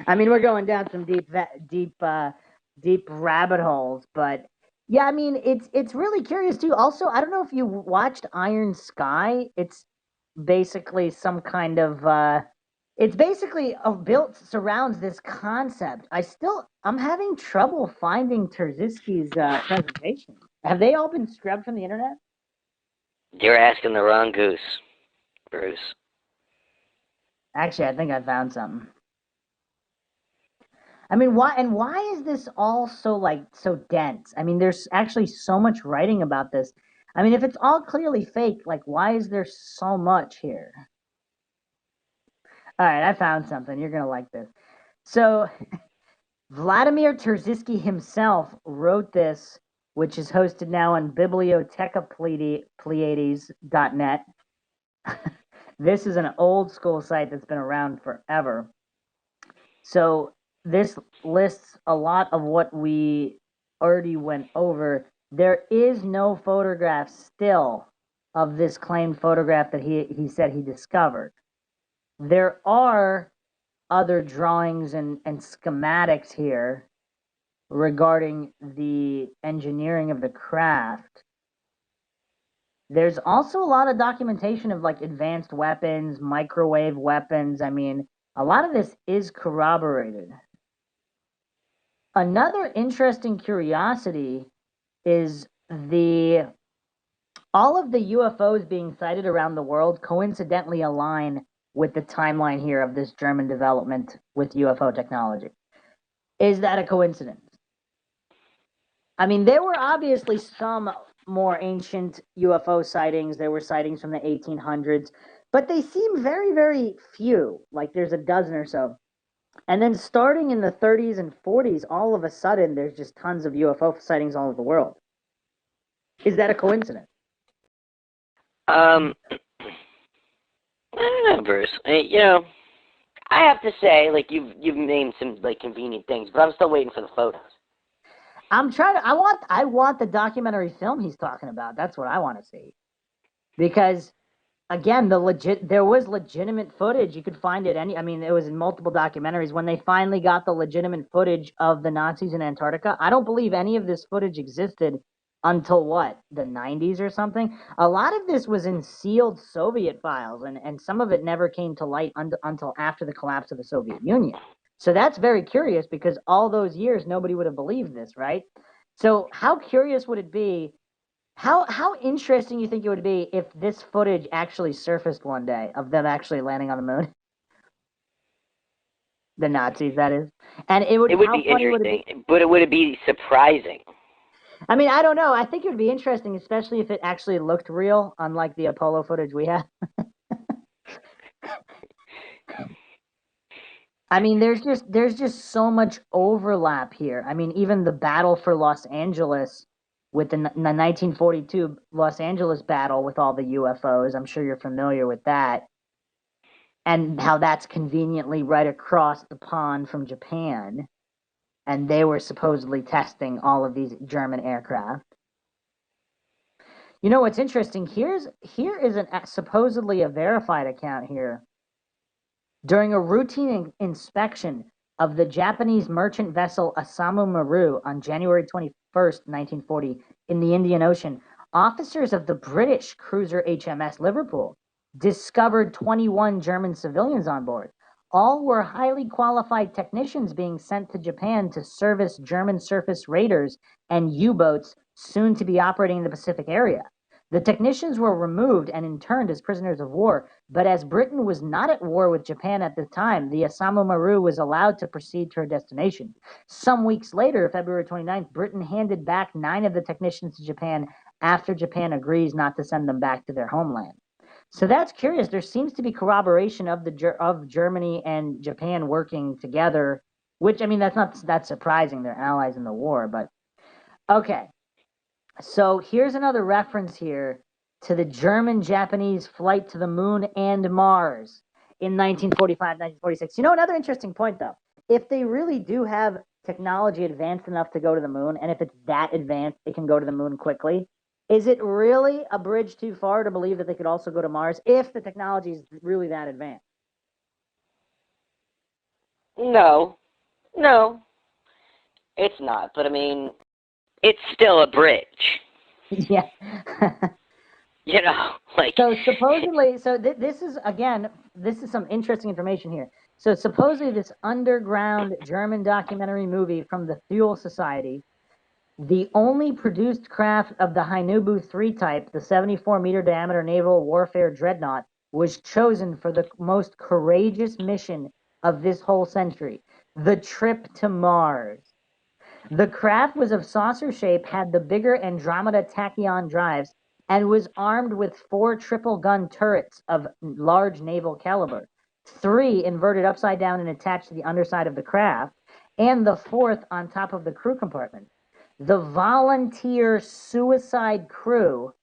I mean, we're going down some deep rabbit holes, but yeah, I mean, it's really curious too. Also, I don't know if you watched Iron Sky. It's basically some kind of it's basically built surrounds this concept. I'm having trouble finding Terziski's presentation. Have they all been scrubbed from the internet? You're asking the wrong goose, Bruce. Actually, I think I found something. I mean, why is this all so dense? I mean, there's actually so much writing about this. I mean, if it's all clearly fake, like why is there so much here? All right, I found something. You're gonna like this. So Vladimir Terziski himself wrote this, which is hosted now on bibliotecapleiades.net. This is an old school site that's been around forever. So this lists a lot of what we already went over. There is no photograph still of this claimed photograph that he said he discovered. There are other drawings and schematics here regarding the engineering of the craft. There's also a lot of documentation of like advanced weapons, microwave weapons. I mean, a lot of this is corroborated. Another interesting curiosity is the all of the UFOs being sighted around the world coincidentally align with the timeline here of this German development with UFO technology. Is that a coincidence? I mean, there were obviously some more ancient UFO sightings. There were sightings from the 1800s, but they seem very, very few. Like there's a dozen or so. And then starting in the 30s and 40s, all of a sudden, there's just tons of UFO sightings all over the world. Is that a coincidence? I don't know, Bruce. I have to say, like you've named some like convenient things, but I'm still waiting for the photos. I'm trying to. I want the documentary film he's talking about. That's what I want to see. Because again, there was legitimate footage. You could find it I mean, it was in multiple documentaries. When they finally got the legitimate footage of the Nazis in Antarctica, I don't believe any of this footage existed until what, the 90s or something. A lot of this was in sealed Soviet files, and some of it never came to light until after the collapse of the Soviet Union. So that's very curious because all those years nobody would have believed this, right? So how curious would it be, how interesting you think it would be if this footage actually surfaced one day of them actually landing on the moon? The Nazis, that is. And it would. It would How be funny would it be? interesting, but it would be surprising. I mean, I don't know. I think it would be interesting, especially if it actually looked real, unlike the Apollo footage we have. I mean, there's just so much overlap here. I mean, even the battle for Los Angeles with the 1942 Los Angeles battle with all the UFOs. I'm sure you're familiar with that. And how that's conveniently right across the pond from Japan. And they were supposedly testing all of these German aircraft. You know what's interesting? Here is supposedly a verified account here. During a routine inspection of the Japanese merchant vessel Osamu Maru on January 21st, 1940, in the Indian Ocean, officers of the British cruiser HMS Liverpool discovered 21 German civilians on board. All were highly qualified technicians being sent to Japan to service German surface raiders and U-boats soon to be operating in the Pacific area. The technicians were removed and interned as prisoners of war, but as Britain was not at war with Japan at the time, the Osamu Maru was allowed to proceed to her destination. Some weeks later, February 29th, Britain handed back 9 of the technicians to Japan after Japan agrees not to send them back to their homeland. So that's curious. There seems to be corroboration of of Germany and Japan working together, which, I mean, that's not that surprising. They're allies in the war, but okay. So here's another reference here to the German-Japanese flight to the moon and Mars in 1945, 1946. You know, another interesting point, though. If they really do have technology advanced enough to go to the moon, and if it's that advanced, it can go to the moon quickly, is it really a bridge too far to believe that they could also go to Mars if the technology is really that advanced? No, no, it's not. But I mean, it's still a bridge. Yeah. You know, like. So supposedly, this is again, this is some interesting information here. So supposedly, this underground German documentary movie from the Fuel Society, the only produced craft of the Hainubu 3 type, the 74-meter diameter naval warfare dreadnought, was chosen for the most courageous mission of this whole century, the trip to Mars. The craft was of saucer shape, had the bigger Andromeda tachyon drives, and was armed with 4 triple-gun turrets of large naval caliber, 3 inverted upside down and attached to the underside of the craft, and the 4th on top of the crew compartment. The volunteer suicide crew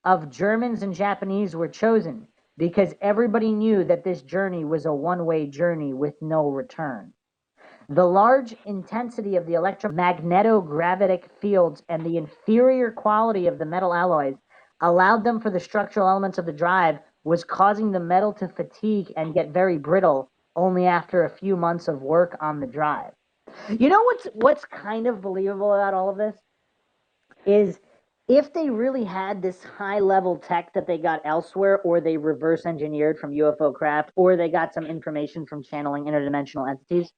of Germans and Japanese were chosen because everybody knew that this journey was a one-way journey with no return. The large intensity of the electromagnetogravitic fields and the inferior quality of the metal alloys allowed them for the structural elements of the drive was causing the metal to fatigue and get very brittle only after a few months of work on the drive. You know what's kind of believable about all of this is if they really had this high level tech that they got elsewhere, or they reverse engineered from UFO craft, or they got some information from channeling interdimensional entities,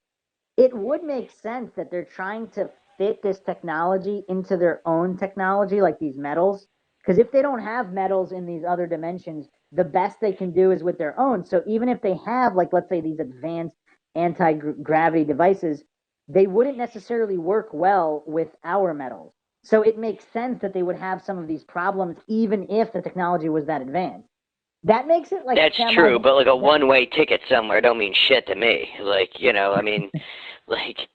it would make sense that they're trying to fit this technology into their own technology, like these metals. Because if they don't have metals in these other dimensions, the best they can do is with their own. So even if they have, like, let's say these advanced anti gravity devices, they wouldn't necessarily work well with our metals. So it makes sense that they would have some of these problems, even if the technology was that advanced. That makes it like That's true, but like a one-way ticket somewhere don't mean shit to me. Like, you know, I mean, like.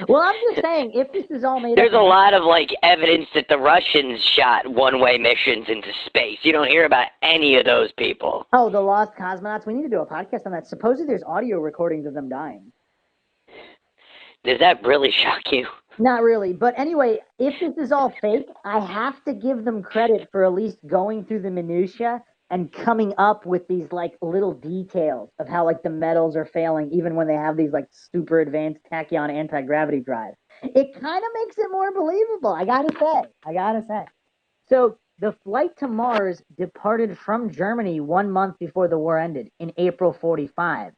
Well, I'm just saying, if this is all made There's up, a lot of like evidence that the Russians shot one-way missions into space. You don't hear about any of those people. Oh, the lost cosmonauts. We need to do a podcast on that. Supposedly, there's audio recordings of them dying. Does that really shock you? Not really. But anyway, if this is all fake, I have to give them credit for at least going through the minutia and coming up with these like little details of how like the metals are failing, even when they have these like super advanced tachyon anti-gravity drives. It kind of makes it more believable. I gotta say. I gotta say. So the flight to Mars departed from Germany 1 month before the war ended in April 45.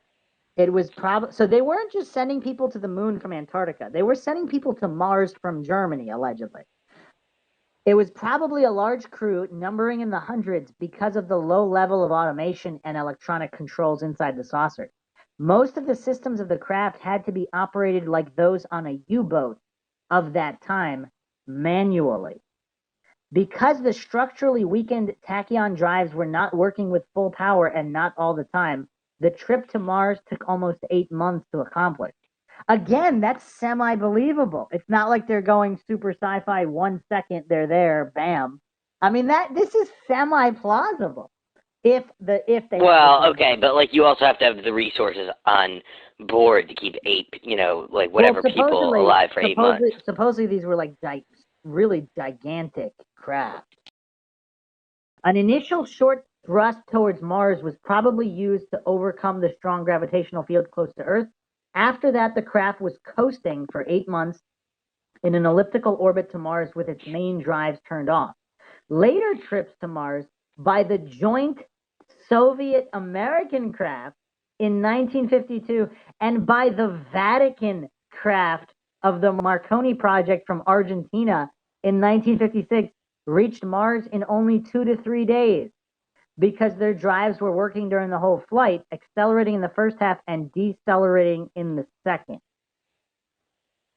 It was probably so they weren't just sending people to the moon from Antarctica. They were sending people to Mars from Germany, allegedly. It was probably a large crew, numbering in the hundreds because of the low level of automation and electronic controls inside the saucer. Most of the systems of the craft had to be operated like those on a U-boat of that time, manually. Because the structurally weakened tachyon drives were not working with full power and not all the time, the trip to Mars took almost 8 months to accomplish. Again, that's semi-believable. It's not like they're going super sci-fi. 1 second they're there, bam. I mean this is semi-plausible. If they have Well, the okay, but like you also have to have the resources on board to keep eight, like whatever people alive for 8 months. supposedly these were like really gigantic craft. An initial short thrust towards Mars was probably used to overcome the strong gravitational field close to Earth. After that, the craft was coasting for 8 months in an elliptical orbit to Mars with its main drives turned off. Later trips to Mars by the joint Soviet American craft in 1952 and by the Vatican craft of the Marconi project from Argentina in 1956 reached Mars in only 2 to 3 days because their drives were working during the whole flight, accelerating in the first half and decelerating in the second.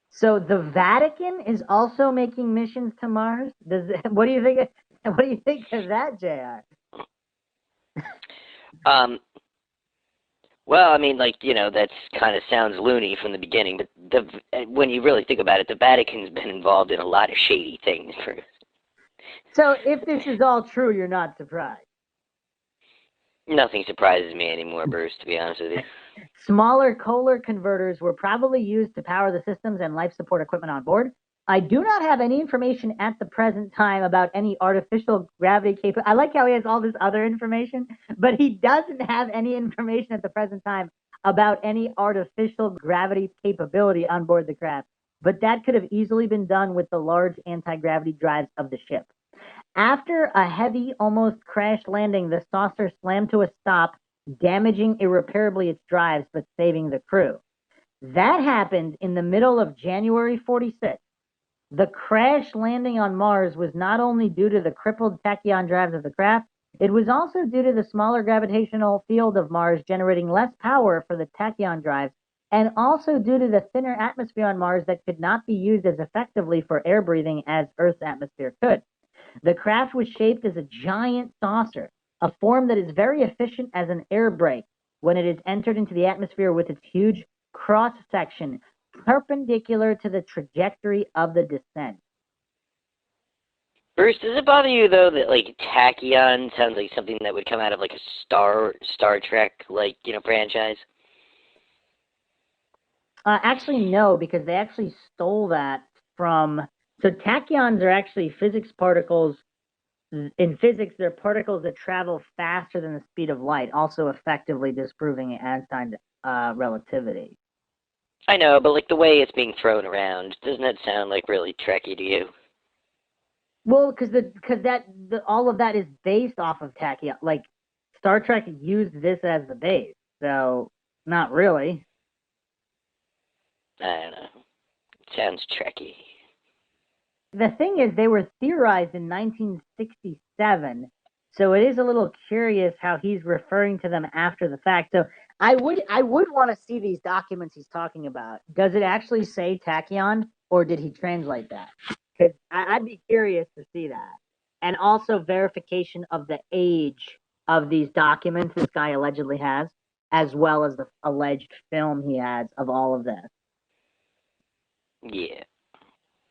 So the Vatican is also making missions to Mars. What do you think? What do you think of that, Jr.? Well, I mean, like, that kind of sounds loony from the beginning, but when you really think about it, the Vatican's been involved in a lot of shady things. So if this is all true, you're not surprised. Nothing surprises me anymore, Bruce, to be honest with you. Smaller Kohler converters were probably used to power the systems and life support equipment on board. I do not have any information at the present time about any artificial gravity capability. I like how he has all this other information, but he doesn't have any information at the present time about any artificial gravity capability on board the craft. But that could have easily been done with the large anti-gravity drives of the ship. After a heavy, almost crash landing, the saucer slammed to a stop, damaging irreparably its drives but saving the crew. That happened in the middle of January 46. The crash landing on Mars was not only due to the crippled tachyon drives of the craft, it was also due to the smaller gravitational field of Mars generating less power for the tachyon drives, and also due to the thinner atmosphere on Mars that could not be used as effectively for air breathing as Earth's atmosphere could. The craft was shaped as a giant saucer, a form that is very efficient as an air brake when it is entered into the atmosphere with its huge cross section perpendicular to the trajectory of the descent. Bruce, does it bother you though that like tachyon sounds like something that would come out of like a Star Trek franchise? Actually, no, because they actually stole that from. So tachyons are actually physics particles. In physics, they're particles that travel faster than the speed of light, also effectively disproving Einstein's relativity. I know, but like the way it's being thrown around, doesn't that sound like really Trekky to you? Well, because all of that is based off of tachyon. Like Star Trek used this as the base, so not really. I don't know. It sounds Trekky. The thing is, they were theorized in 1967, so it is a little curious how he's referring to them after the fact. So I would want to see these documents he's talking about. Does it actually say tachyon, or did he translate that? Because I'd be curious to see that, and also verification of the age of these documents this guy allegedly has, as well as the alleged film he has of all of this. Yeah.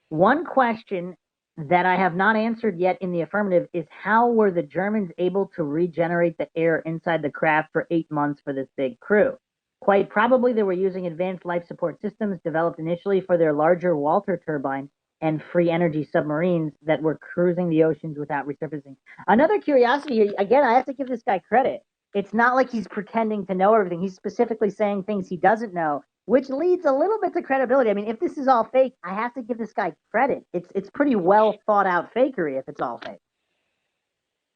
One question that I have not answered yet in the affirmative is how were the Germans able to regenerate the air inside the craft for 8 months for this big crew? Quite probably they were using advanced life support systems developed initially for their larger Walter turbine and free energy submarines that were cruising the oceans without resurfacing. Another curiosity here, again, I have to give this guy credit. It's not like he's pretending to know everything. He's specifically saying things he doesn't know, which leads a little bit to credibility. I mean, if this is all fake, I have to give this guy credit. It's pretty well thought out fakery if it's all fake.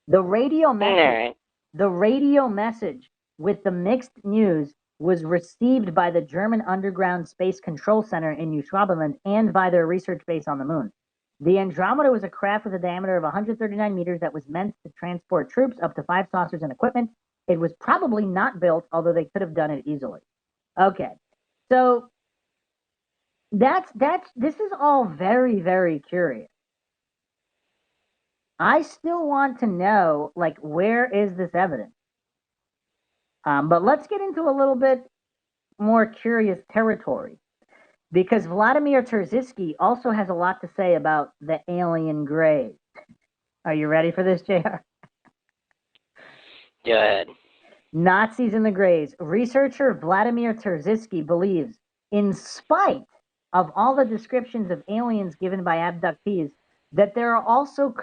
The radio message, Right. the radio message with the mixed news was received by the German Underground Space Control Center in New Schwabenland and by their research base on the moon. The Andromeda was a craft with a diameter of 139 meters that was meant to transport troops, up to 5 saucers, and equipment. It was probably not built, although they could have done it easily. Okay, so this is all very, very curious. I still want to know, like, where is this evidence? But let's get into a little bit more curious territory. Because Vladimir Terziski also has a lot to say about the alien grays. Are you ready for this, JR? Go ahead. Nazis and the Greys. Researcher Vladimir Terziski believes, in spite of all the descriptions of aliens given by abductees, that there are also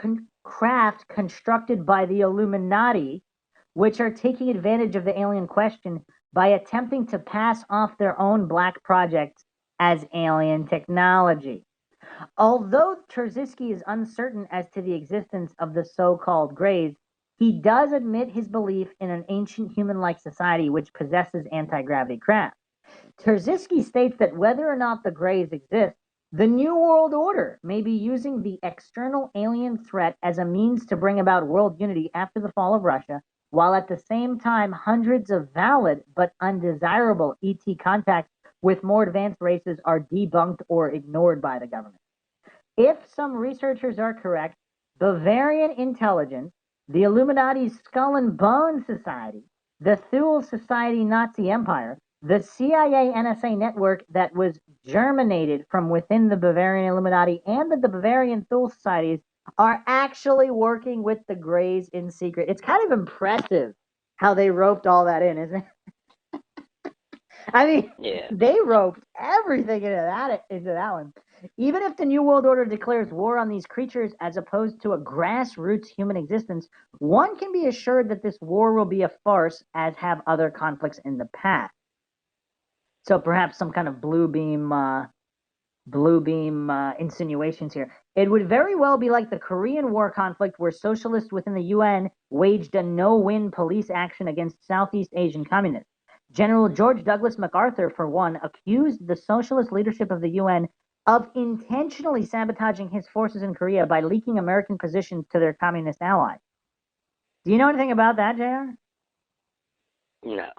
craft constructed by the Illuminati, which are taking advantage of the alien question by attempting to pass off their own black projects as alien technology. Although Terziski is uncertain as to the existence of the so-called Greys, he does admit his belief in an ancient human-like society which possesses anti-gravity craft. Terziski states that whether or not the Greys exist, the New World Order may be using the external alien threat as a means to bring about world unity after the fall of Russia, while at the same time hundreds of valid but undesirable ET contacts with more advanced races are debunked or ignored by the government. If some researchers are correct, Bavarian intelligence, the Illuminati's Skull and Bones Society, the Thule Society Nazi Empire, the CIA NSA network that was germinated from within the Bavarian Illuminati, and the Bavarian Thule Societies are actually working with the Greys in secret. It's kind of impressive how they roped all that in, isn't it? I mean, Yeah. they roped everything into that one. Even if the New World Order declares war on these creatures as opposed to a grassroots human existence, one can be assured that this war will be a farce, as have other conflicts in the past. So perhaps some kind of blue beam insinuations here. It would very well be like the Korean War conflict, where socialists within the UN waged a no-win police action against Southeast Asian communists. General George Douglas MacArthur, for one, accused the socialist leadership of the UN of intentionally sabotaging his forces in Korea by leaking American positions to their communist allies. Do you know anything about that, JR? No.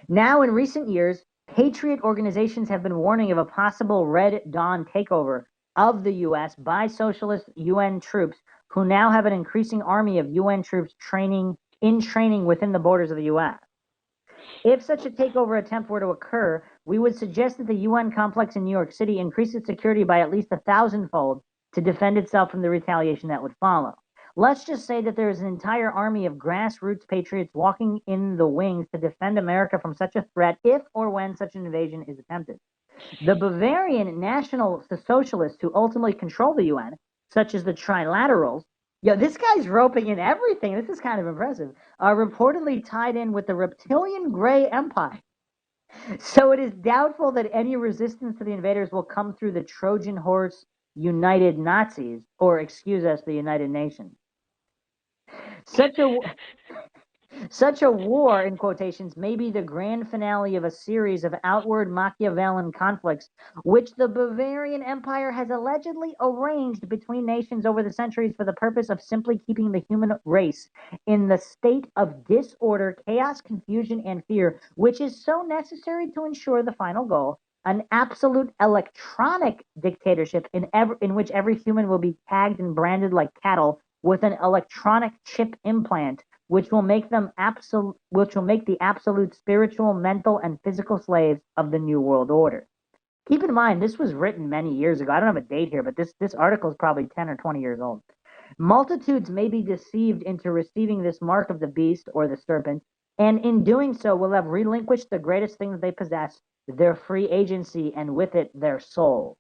Now, in recent years, patriot organizations have been warning of a possible Red Dawn takeover of the U.S. by socialist UN troops, who now have an increasing army of UN troops training within the borders of the U.S. If such a takeover attempt were to occur, we would suggest that the UN complex in New York City increase its security by at least 1,000-fold to defend itself from the retaliation that would follow. Let's just say that there is an entire army of grassroots patriots walking in the wings to defend America from such a threat if or when such an invasion is attempted. The Bavarian National Socialists who ultimately control the UN, such as the Trilaterals, this guy's roping in everything. This is kind of impressive. Are reportedly tied in with the reptilian Grey Empire. So it is doubtful that any resistance to the invaders will come through the Trojan Horse United Nazis, or excuse us, the United Nations. Such a war, in quotations, may be the grand finale of a series of outward Machiavellian conflicts, which the Bavarian Empire has allegedly arranged between nations over the centuries for the purpose of simply keeping the human race in the state of disorder, chaos, confusion, and fear, which is so necessary to ensure the final goal, an absolute electronic dictatorship in which every human will be tagged and branded like cattle with an electronic chip implant, which will make the absolute spiritual, mental, and physical slaves of the New World Order. Keep in mind, this was written many years ago. I don't have a date here, but this article is probably 10 or 20 years old. Multitudes may be deceived into receiving this mark of the beast or the serpent, and in doing so will have relinquished the greatest thing that they possess, their free agency, and with it their soul.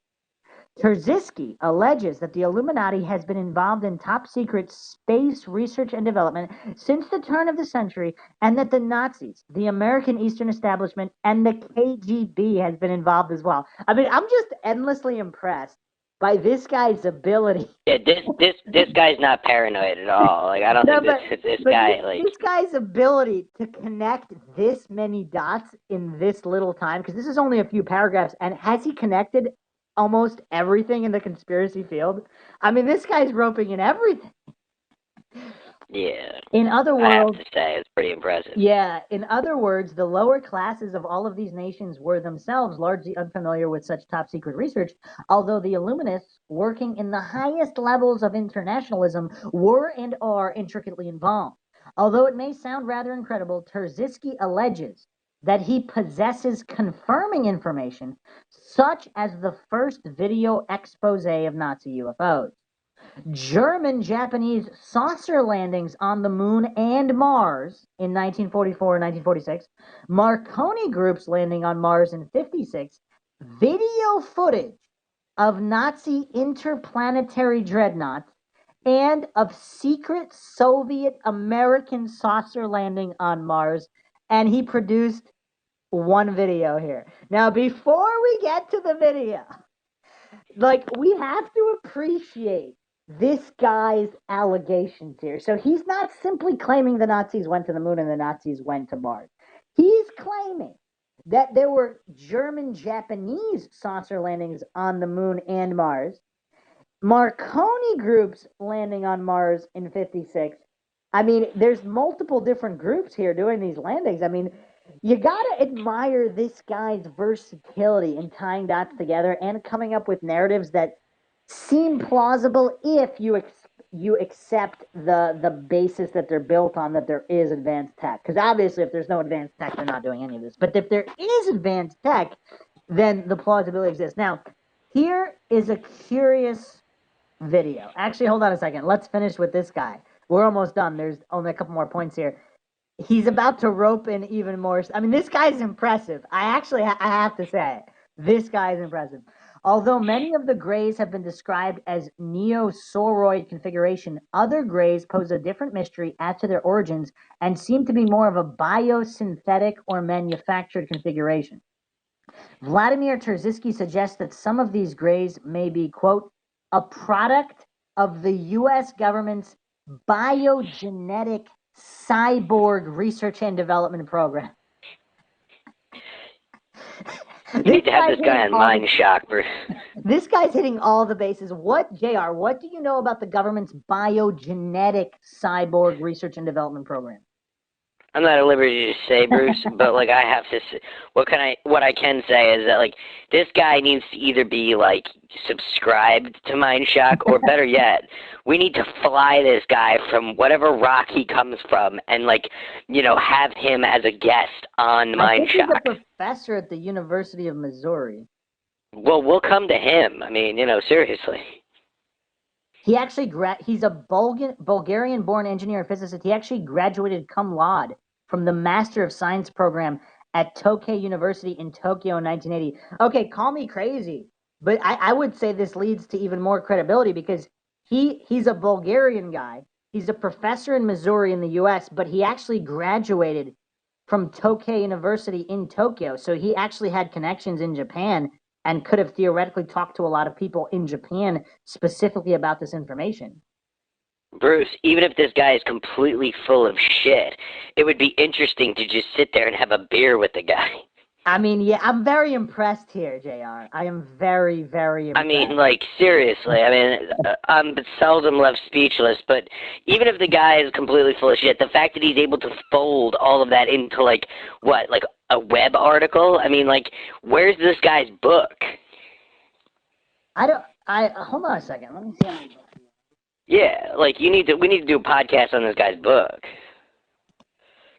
Terziski alleges that the Illuminati has been involved in top-secret space research and development since the turn of the century, and that the Nazis, the American Eastern Establishment, and the KGB has been involved as well. I mean, I'm just endlessly impressed by this guy's ability. Yeah, this guy's not paranoid at all. Like, I don't think this guy, like, this guy's ability to connect this many dots in this little time, because this is only a few paragraphs, and has he connected almost everything in the conspiracy field? I mean, this guy's roping in everything. Yeah. In other words, I have to say, it's pretty impressive. Yeah, in other words, the lower classes of all of these nations were themselves largely unfamiliar with such top secret research, although the Illuminists, working in the highest levels of internationalism, were and are intricately involved. Although it may sound rather incredible, Terziski alleges that he possesses confirming information, such as the first video expose of Nazi UFOs. German-Japanese saucer landings on the moon and Mars in 1944 and 1946, Marconi groups landing on Mars in 56, video footage of Nazi interplanetary dreadnoughts, and of secret Soviet-American saucer landing on Mars, and he produced one video here. Now, before we get to the video, we have to appreciate this guy's allegations here. So he's not simply claiming the Nazis went to the moon and the Nazis went to Mars. He's claiming that there were German-Japanese saucer landings on the moon and Mars, Marconi groups landing on Mars in 56. I mean, there's multiple different groups here doing these landings. I mean, you gotta admire this guy's versatility in tying dots together and coming up with narratives that seem plausible if you accept the basis that they're built on, that there is advanced tech. Because obviously, if there's no advanced tech, they're not doing any of this. But if there is advanced tech, then the plausibility exists. Now, here is a curious video. Actually, hold on a second. Let's finish with this guy. We're almost done. There's only a couple more points here. He's about to rope in even more. I mean, this guy's impressive. I have to say, this guy is impressive. Although many of the grays have been described as neosauroid configuration, other grays pose a different mystery as to their origins and seem to be more of a biosynthetic or manufactured configuration. Vladimir Terziski suggests that some of these grays may be, quote, a product of the U.S. government's biogenetic cyborg research and development program. You need to have this guy on MINDSHOCK, Bruce. This guy's hitting all the bases. JR, what do you know about the government's biogenetic cyborg research and development program? I'm not at liberty to say, Bruce, but I have to say, what I can say is that this guy needs to either be subscribed to MINDSHOCK, or better yet, we need to fly this guy from whatever rock he comes from and have him as a guest on MINDSHOCK. I think he's a professor at the University of Missouri. Well, we'll come to him. I mean, seriously. He actually he's a Bulgarian-born engineer and physicist. He actually graduated cum laude from the Master of Science program at Tokyo University in Tokyo in 1980. Okay, call me crazy, but I would say this leads to even more credibility because he's a Bulgarian guy. He's a professor in Missouri in the U.S., but he actually graduated from Tokyo University in Tokyo. So he actually had connections in Japan and could have theoretically talked to a lot of people in Japan specifically about this information. Bruce, even if this guy is completely full of shit, it would be interesting to just sit there and have a beer with the guy. I mean, yeah, I'm very impressed here, JR. I am very, very impressed. I mean, seriously. I mean, I'm seldom left speechless, but even if the guy is completely full of shit, the fact that he's able to fold all of that into, a web article? I mean, where's this guy's book? Hold on a second. Let me see. Yeah, we need to do a podcast on this guy's book.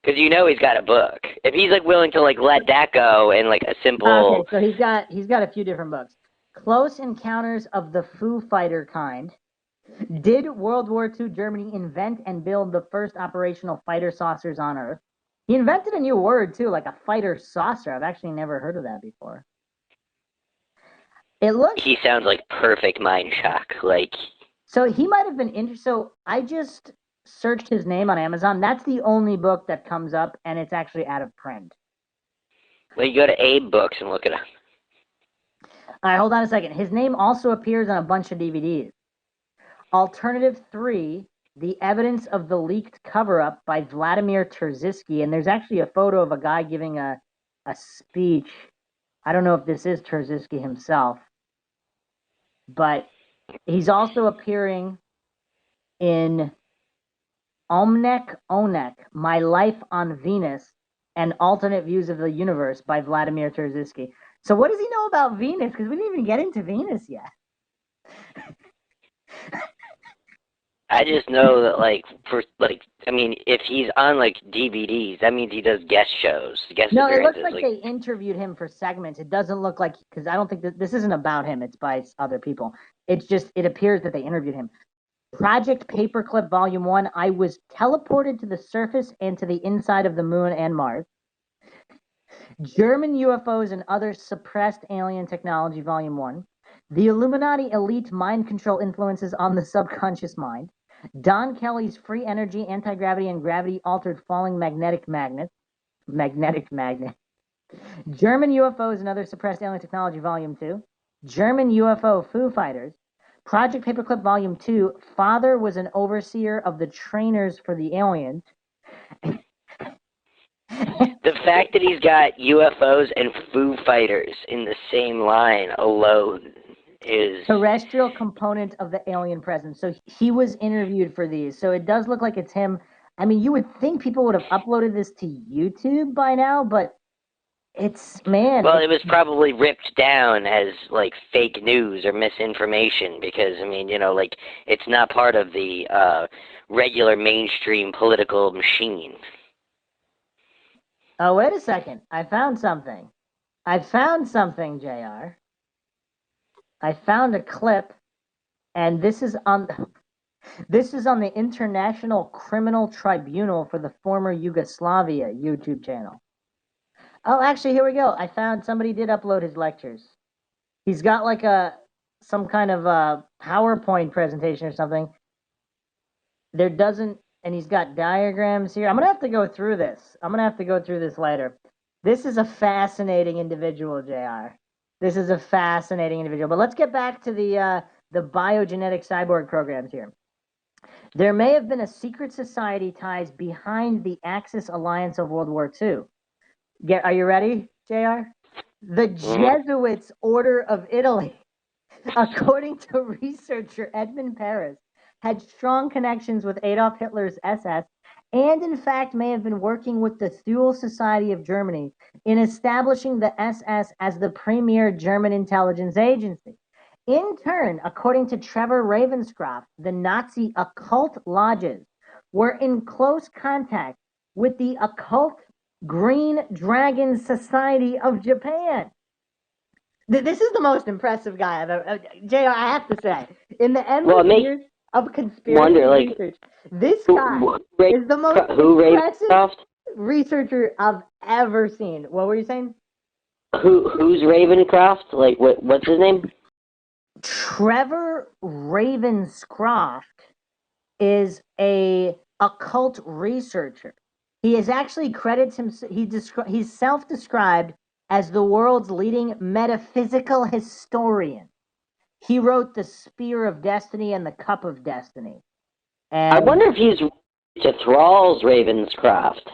Because he's got a book. If he's willing to let that go and a simple. Okay, so he's got a few different books. Close Encounters of the Foo Fighter Kind. Did World War II Germany invent and build the first operational fighter saucers on Earth? He invented a new word too, like a fighter saucer. I've actually never heard of that before. He sounds like perfect MINDSHOCK. So he might have been interested. So I just searched his name on Amazon. That's the only book that comes up, and it's actually out of print. Well, you go to Abe Books and look it up. All right, hold on a second. His name also appears on a bunch of DVDs. Alternative 3, The Evidence of the Leaked Cover-Up by Vladimir Terziski. And there's actually a photo of a guy giving a speech. I don't know if this is Terziski himself. But he's also appearing in Omnek Onek, My Life on Venus, and Alternate Views of the Universe by Vladimir Terziski. So what does he know about Venus? Because we didn't even get into Venus yet. I just know that, I mean, if he's on like DVDs, that means he does guest shows, guest No, it looks appearances. like they interviewed him for segments. It doesn't look like, because I don't think that this isn't about him. It's by other people. It's just, it appears that they interviewed him. Project Paperclip Volume 1, I was teleported to the surface and to the inside of the moon and Mars. German UFOs and Other Suppressed Alien Technology Volume 1. The Illuminati Elite Mind Control Influences on the Subconscious Mind. Don Kelly's Free Energy, Anti-Gravity, and Gravity-Altered Falling Magnetic Magnets. Magnetic Magnet. German UFOs and Other Suppressed Alien Technology Volume 2. German UFO Foo Fighters. Project Paperclip Volume 2, Father was an overseer of the trainers for the aliens. The fact that he's got UFOs and Foo Fighters in the same line alone is... Terrestrial component of the alien presence. So he was interviewed for these. So it does look like it's him. I mean, you would think people would have uploaded this to YouTube by now, but it's, man. Well, it was probably ripped down as, like, fake news or misinformation because, I mean, you know, like, it's not part of the regular mainstream political machine. Oh, wait a second. I found something. JR. I found a clip, and this is on the International Criminal Tribunal for the Former Yugoslavia YouTube channel. Oh, actually, here we go. I found somebody did upload his lectures. He's got like some kind of PowerPoint presentation or something. And he's got diagrams here. I'm gonna have to go through this. Later. This is a fascinating individual, JR. This is a fascinating individual. But let's get back to the biogenetic cyborg programs here. There may have been a secret society ties behind the Axis Alliance of World War II. Are you ready, JR? The Jesuits Order of Italy, according to researcher Edmund Paris, had strong connections with Adolf Hitler's SS and in fact may have been working with the Thule Society of Germany in establishing the SS as the premier German intelligence agency. In turn, according to Trevor Ravenscroft, the Nazi occult lodges were in close contact with the occult Green Dragon Society of Japan. This is the most impressive guy I've ever... JR, I have to say, in the endless years of conspiracy research, this guy is the most impressive researcher I've ever seen. What were you saying? Who's Ravencroft? Like, what's his name? Trevor Ravenscroft is a occult researcher. He is actually credits himself. He's self-described as the world's leading metaphysical historian. He wrote The Spear of Destiny and The Cup of Destiny. And I wonder if he's to Thrall's Ravenscroft.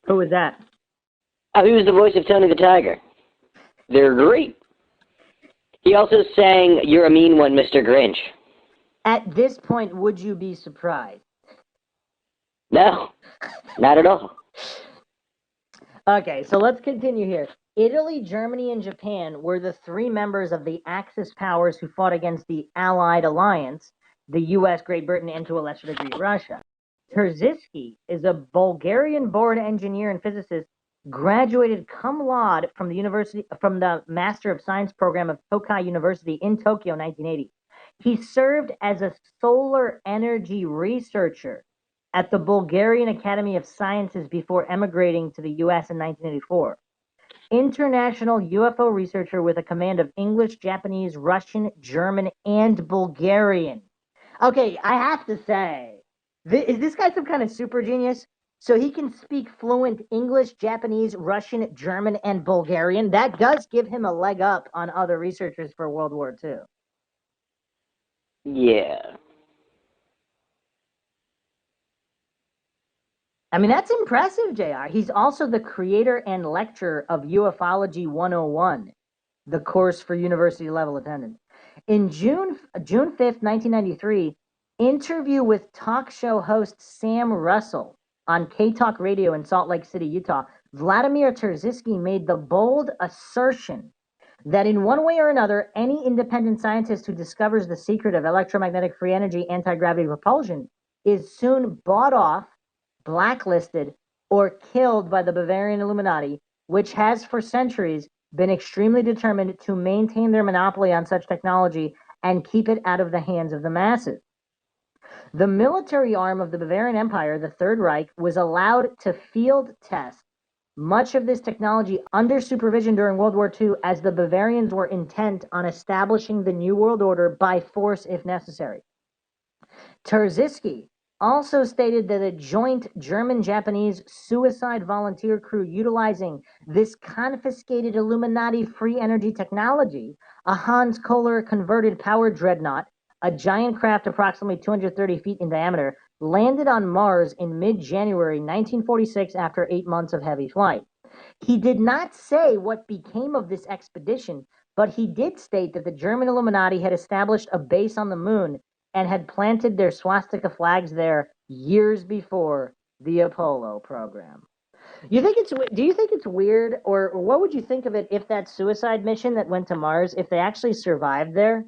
Who was that? Oh, he was the voice of Tony the Tiger. They're great. He also sang You're a Mean One, Mr. Grinch. At this point, would you be surprised? No, not at all. Okay, so let's continue here. Italy, Germany, and Japan were the three members of the Axis powers who fought against the Allied Alliance, the U.S., Great Britain, and to a lesser degree, Russia. Terziski is a Bulgarian-born engineer and physicist, graduated cum laude from the Master of Science program of Tokai University in Tokyo, 1980. He served as a solar energy researcher at the Bulgarian Academy of Sciences before emigrating to the U.S. in 1984. International UFO researcher with a command of English, Japanese, Russian, German, and Bulgarian. Okay, I have to say, is this guy some kind of super genius? So he can speak fluent English, Japanese, Russian, German, and Bulgarian. That does give him a leg up on other researchers for World War II. Yeah. I mean, that's impressive, JR. He's also the creator and lecturer of Ufology 101, the course for university-level attendance. In June 5th, 1993, interview with talk show host Sam Russell on K-Talk Radio in Salt Lake City, Utah, Vladimir Terziski made the bold assertion that in one way or another, any independent scientist who discovers the secret of electromagnetic free energy anti-gravity propulsion is soon bought off, blacklisted, or killed by the Bavarian Illuminati, which has for centuries been extremely determined to maintain their monopoly on such technology and keep it out of the hands of the masses. The military arm of the Bavarian Empire, the Third Reich, was allowed to field test much of this technology under supervision during World War II, as the Bavarians were intent on establishing the New World Order by force if necessary. Terziski also stated that a joint German-Japanese suicide volunteer crew utilizing this confiscated Illuminati free energy technology, a Hans Kohler converted power dreadnought, a giant craft approximately 230 feet in diameter, landed on Mars in mid-January 1946 after 8 months of heavy flight. He did not say what became of this expedition, but he did state that the German Illuminati had established a base on the moon and had planted their swastika flags there years before the Apollo program. Do you think it's weird, or what would you think of it if that suicide mission that went to Mars, if they actually survived there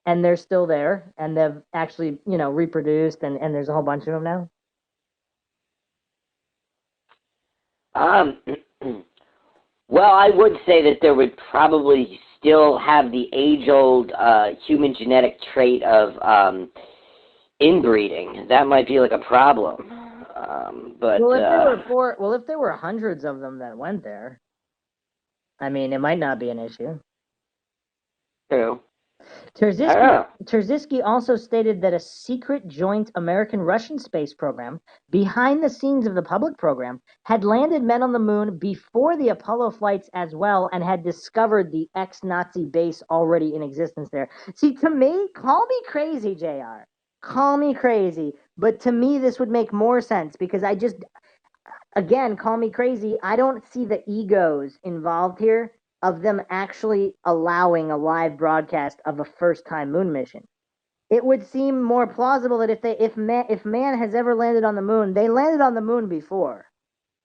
and they're still there and they've actually, reproduced and there's a whole bunch of them now? Um, well, I would say that there would probably still have the age-old human genetic trait of inbreeding. That might be like a problem. But if there were hundreds of them that went there, I mean, it might not be an issue. True. I don't know. Terziski also stated that a secret joint American-Russian space program, behind the scenes of the public program, had landed men on the moon before the Apollo flights as well, and had discovered the ex-Nazi base already in existence there. See, to me, call me crazy, JR. Call me crazy. But to me, this would make more sense because again, call me crazy. I don't see the egos involved here of them actually allowing a live broadcast of a first-time moon mission. It would seem more plausible that if man has ever landed on the moon, they landed on the moon before,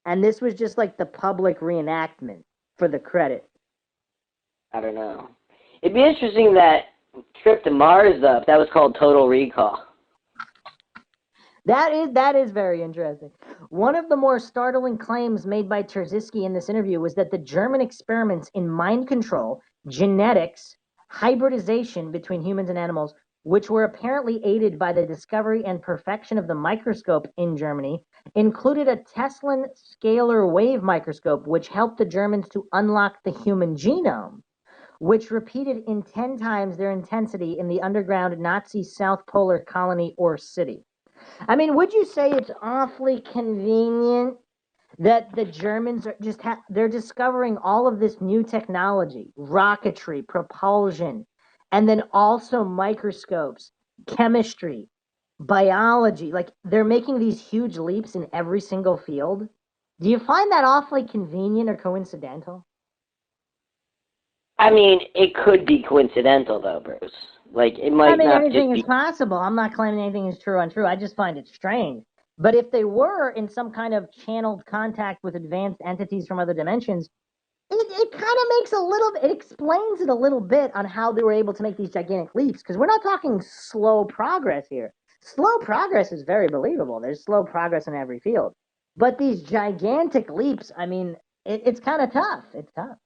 and this was just like the public reenactment for the credit. I don't know. It'd be interesting that trip to Mars, though, if that was called Total Recall. That is very interesting. One of the more startling claims made by Terziski in this interview was that the German experiments in mind control, genetics, hybridization between humans and animals, which were apparently aided by the discovery and perfection of the microscope in Germany, included a Teslan scalar wave microscope, which helped the Germans to unlock the human genome, which repeated in 10 times their intensity in the underground Nazi South Polar colony or city. I mean, would you say it's awfully convenient that the Germans are they're discovering all of this new technology, rocketry, propulsion, and then also microscopes, chemistry, biology. Like they're making these huge leaps in every single field. Do you find that awfully convenient or coincidental? I mean, it could be coincidental, though, Bruce. Like, it might not Anything just is be... possible. I'm not claiming anything is true or untrue. I just find it strange. But if they were in some kind of channeled contact with advanced entities from other dimensions, it kind of makes it explains it a little bit on how they were able to make these gigantic leaps. Because we're not talking slow progress here. Slow progress is very believable. There's slow progress in every field. But these gigantic leaps, I mean, it's kind of tough. It's tough.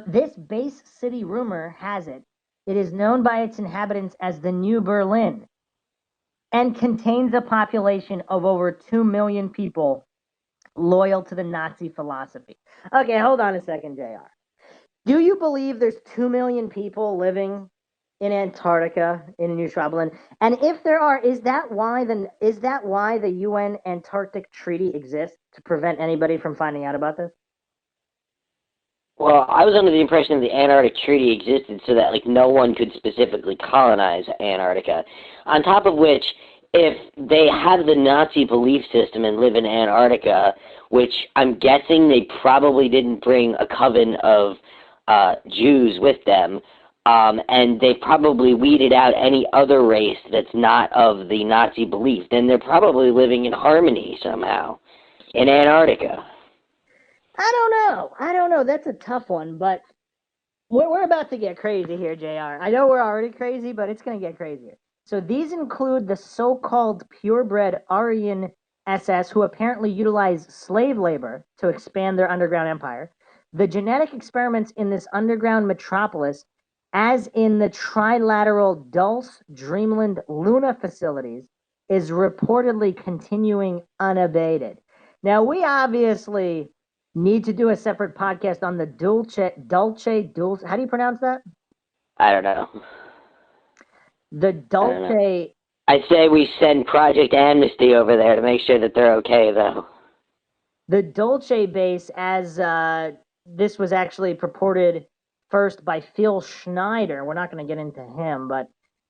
This base city rumor has it. It is known by its inhabitants as the New Berlin and contains a population of over 2 million people loyal to the Nazi philosophy. Okay, hold on a second, JR. Do you believe there's 2 million people living in Antarctica in New Berlin? And if there are, is that why the UN Antarctic Treaty exists, to prevent anybody from finding out about this? Well, I was under the impression that the Antarctic Treaty existed so that, like, no one could specifically colonize Antarctica. On top of which, if they have the Nazi belief system and live in Antarctica, which I'm guessing they probably didn't bring a coven of Jews with them, and they probably weeded out any other race that's not of the Nazi belief, then they're probably living in harmony somehow in Antarctica. I don't know. That's a tough one, but we're about to get crazy here, JR. I know we're already crazy, but it's going to get crazier. So these include the so-called purebred Aryan SS, who apparently utilized slave labor to expand their underground empire. The genetic experiments in this underground metropolis, as in the trilateral Dulce, Dreamland, Luna facilities, is reportedly continuing unabated. Now, we obviously need to do a separate podcast on the Dulce. How do you pronounce that? I don't know. The Dulce. I say we send Project Amnesty over there to make sure that they're okay, though. The Dulce base, as this was actually purported first by Phil Schneider. We're not going to get into him, but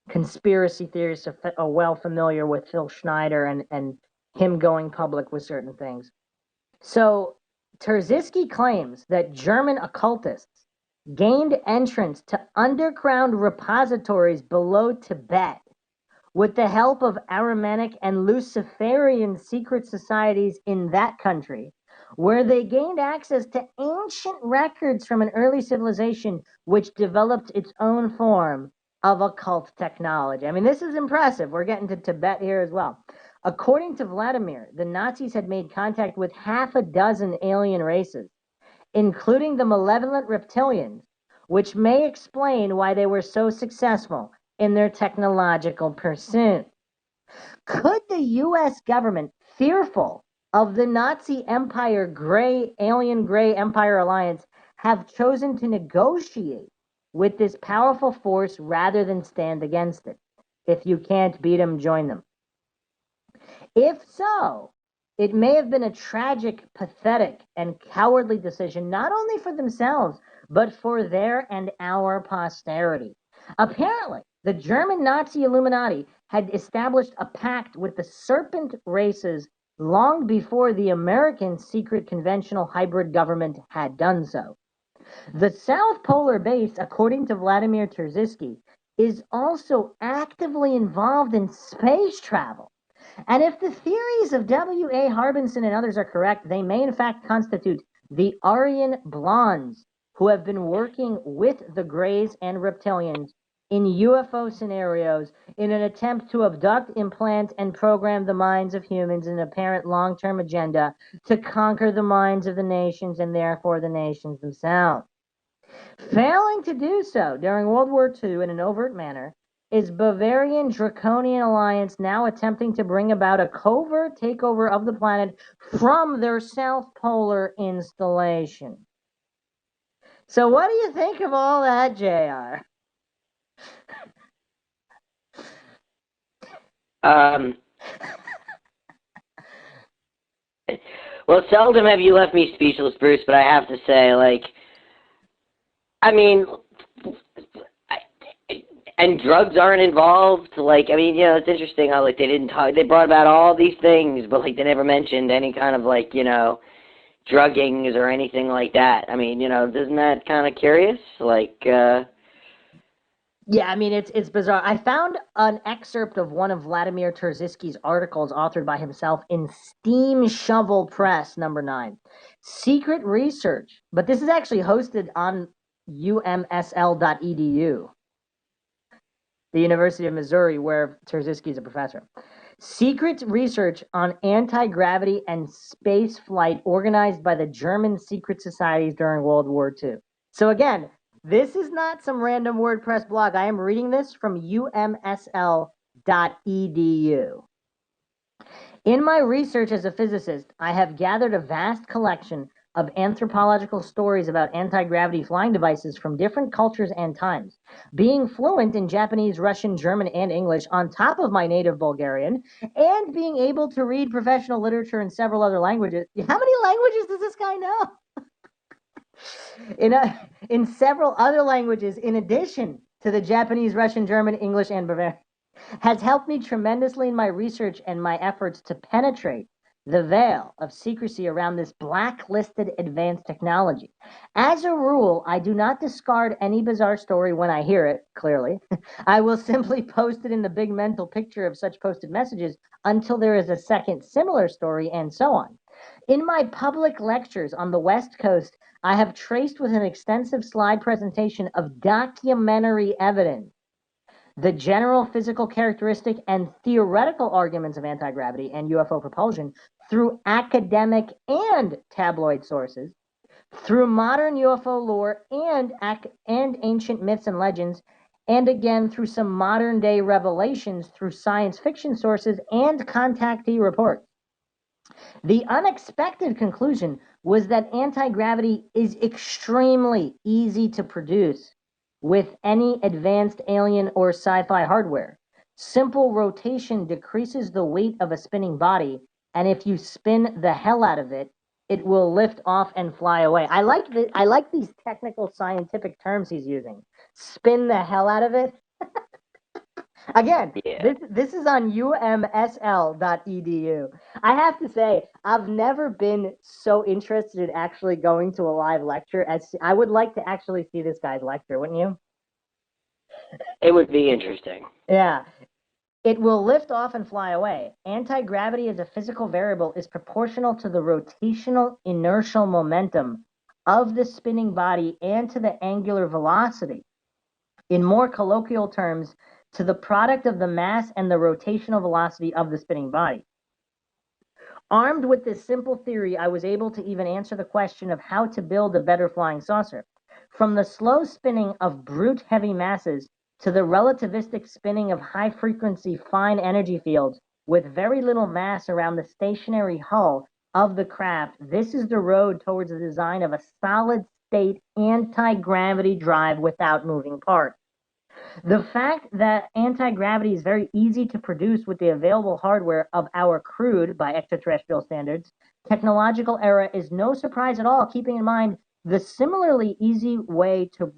conspiracy theorists are well familiar with Phil Schneider and him going public with certain things. So Terziski claims that German occultists gained entrance to underground repositories below Tibet with the help of Aramanic and Luciferian secret societies in that country, where they gained access to ancient records from an early civilization which developed its own form of occult technology. I mean, this is impressive. We're getting to Tibet here as well. According to Vladimir, the Nazis had made contact with half a dozen alien races, including the malevolent reptilians, which may explain why they were so successful in their technological pursuit. Could the U.S. government, fearful of the Nazi Empire alien gray empire alliance, have chosen to negotiate with this powerful force rather than stand against it? If you can't beat them, join them. If so, it may have been a tragic, pathetic, and cowardly decision, not only for themselves, but for their and our posterity. Apparently, the German Nazi Illuminati had established a pact with the serpent races long before the American secret conventional hybrid government had done so. The South Polar Base, according to Vladimir Terziski, is also actively involved in space travel. And if the theories of W.A. Harbinson and others are correct, they may in fact constitute the Aryan Blondes, who have been working with the Greys and Reptilians in UFO scenarios in an attempt to abduct, implant, and program the minds of humans in an apparent long-term agenda to conquer the minds of the nations and therefore the nations themselves. Failing to do so during World War II in an overt manner, is Bavarian Draconian Alliance now attempting to bring about a covert takeover of the planet from their South Polar installation. So what do you think of all that, JR? Well, seldom have you left me speechless, Bruce, but I have to say, like, I mean, and drugs aren't involved. Like, I mean, you know, it's interesting how, like, they didn't talk, they brought about all these things, but, like, they never mentioned any kind of, like, you know, druggings or anything like that. I mean, you know, isn't that kind of curious? Like, Yeah, I mean, it's bizarre. I found an excerpt of one of Vladimir Terziski's articles authored by himself in Steam Shovel Press, #9. Secret research, but this is actually hosted on umsl.edu, the University of Missouri, where Terziski is a professor. Secret research on anti-gravity and space flight organized by the German secret societies during World War II. So again, this is not some random WordPress blog. I am reading this from umsl.edu. In my research as a physicist, I have gathered a vast collection of anthropological stories about anti-gravity flying devices from different cultures and times. Being fluent in Japanese, Russian, German, and English on top of my native Bulgarian, and being able to read professional literature in several other languages. How many languages does this guy know? In several other languages, in addition to the Japanese, Russian, German, English, and Bavarian, has helped me tremendously in my research and my efforts to penetrate the veil of secrecy around this blacklisted advanced technology. As a rule, I do not discard any bizarre story when I hear it, clearly. I will simply post it in the big mental picture of such posted messages until there is a second similar story, and so on. In my public lectures on the West Coast, I have traced with an extensive slide presentation of documentary evidence the general physical characteristic and theoretical arguments of anti-gravity and UFO propulsion through academic and tabloid sources, through modern UFO lore and ancient myths and legends, and again through some modern day revelations through science fiction sources and contactee reports. The unexpected conclusion was that anti-gravity is extremely easy to produce with any advanced alien or sci-fi hardware. Simple rotation decreases the weight of a spinning body, and if you spin the hell out of it, it will lift off and fly away. I like these technical scientific terms he's using. Spin the hell out of it. Again, Yeah. this is on umsl.edu. I have to say, I've never been so interested in actually going to a live lecture as I would like to actually see this guy's lecture, wouldn't you? It would be interesting. Yeah. It will lift off and fly away. Anti-gravity as a physical variable is proportional to the rotational inertial momentum of the spinning body and to the angular velocity. In more colloquial terms, to the product of the mass and the rotational velocity of the spinning body. Armed with this simple theory, I was able to even answer the question of how to build a better flying saucer. From the slow spinning of brute heavy masses to the relativistic spinning of high frequency fine energy fields with very little mass around the stationary hull of the craft, this is the road towards the design of a solid state anti-gravity drive without moving parts. The fact that anti-gravity is very easy to produce with the available hardware of our crude, by extraterrestrial standards, technological era is no surprise at all, keeping in mind the similarly easy way to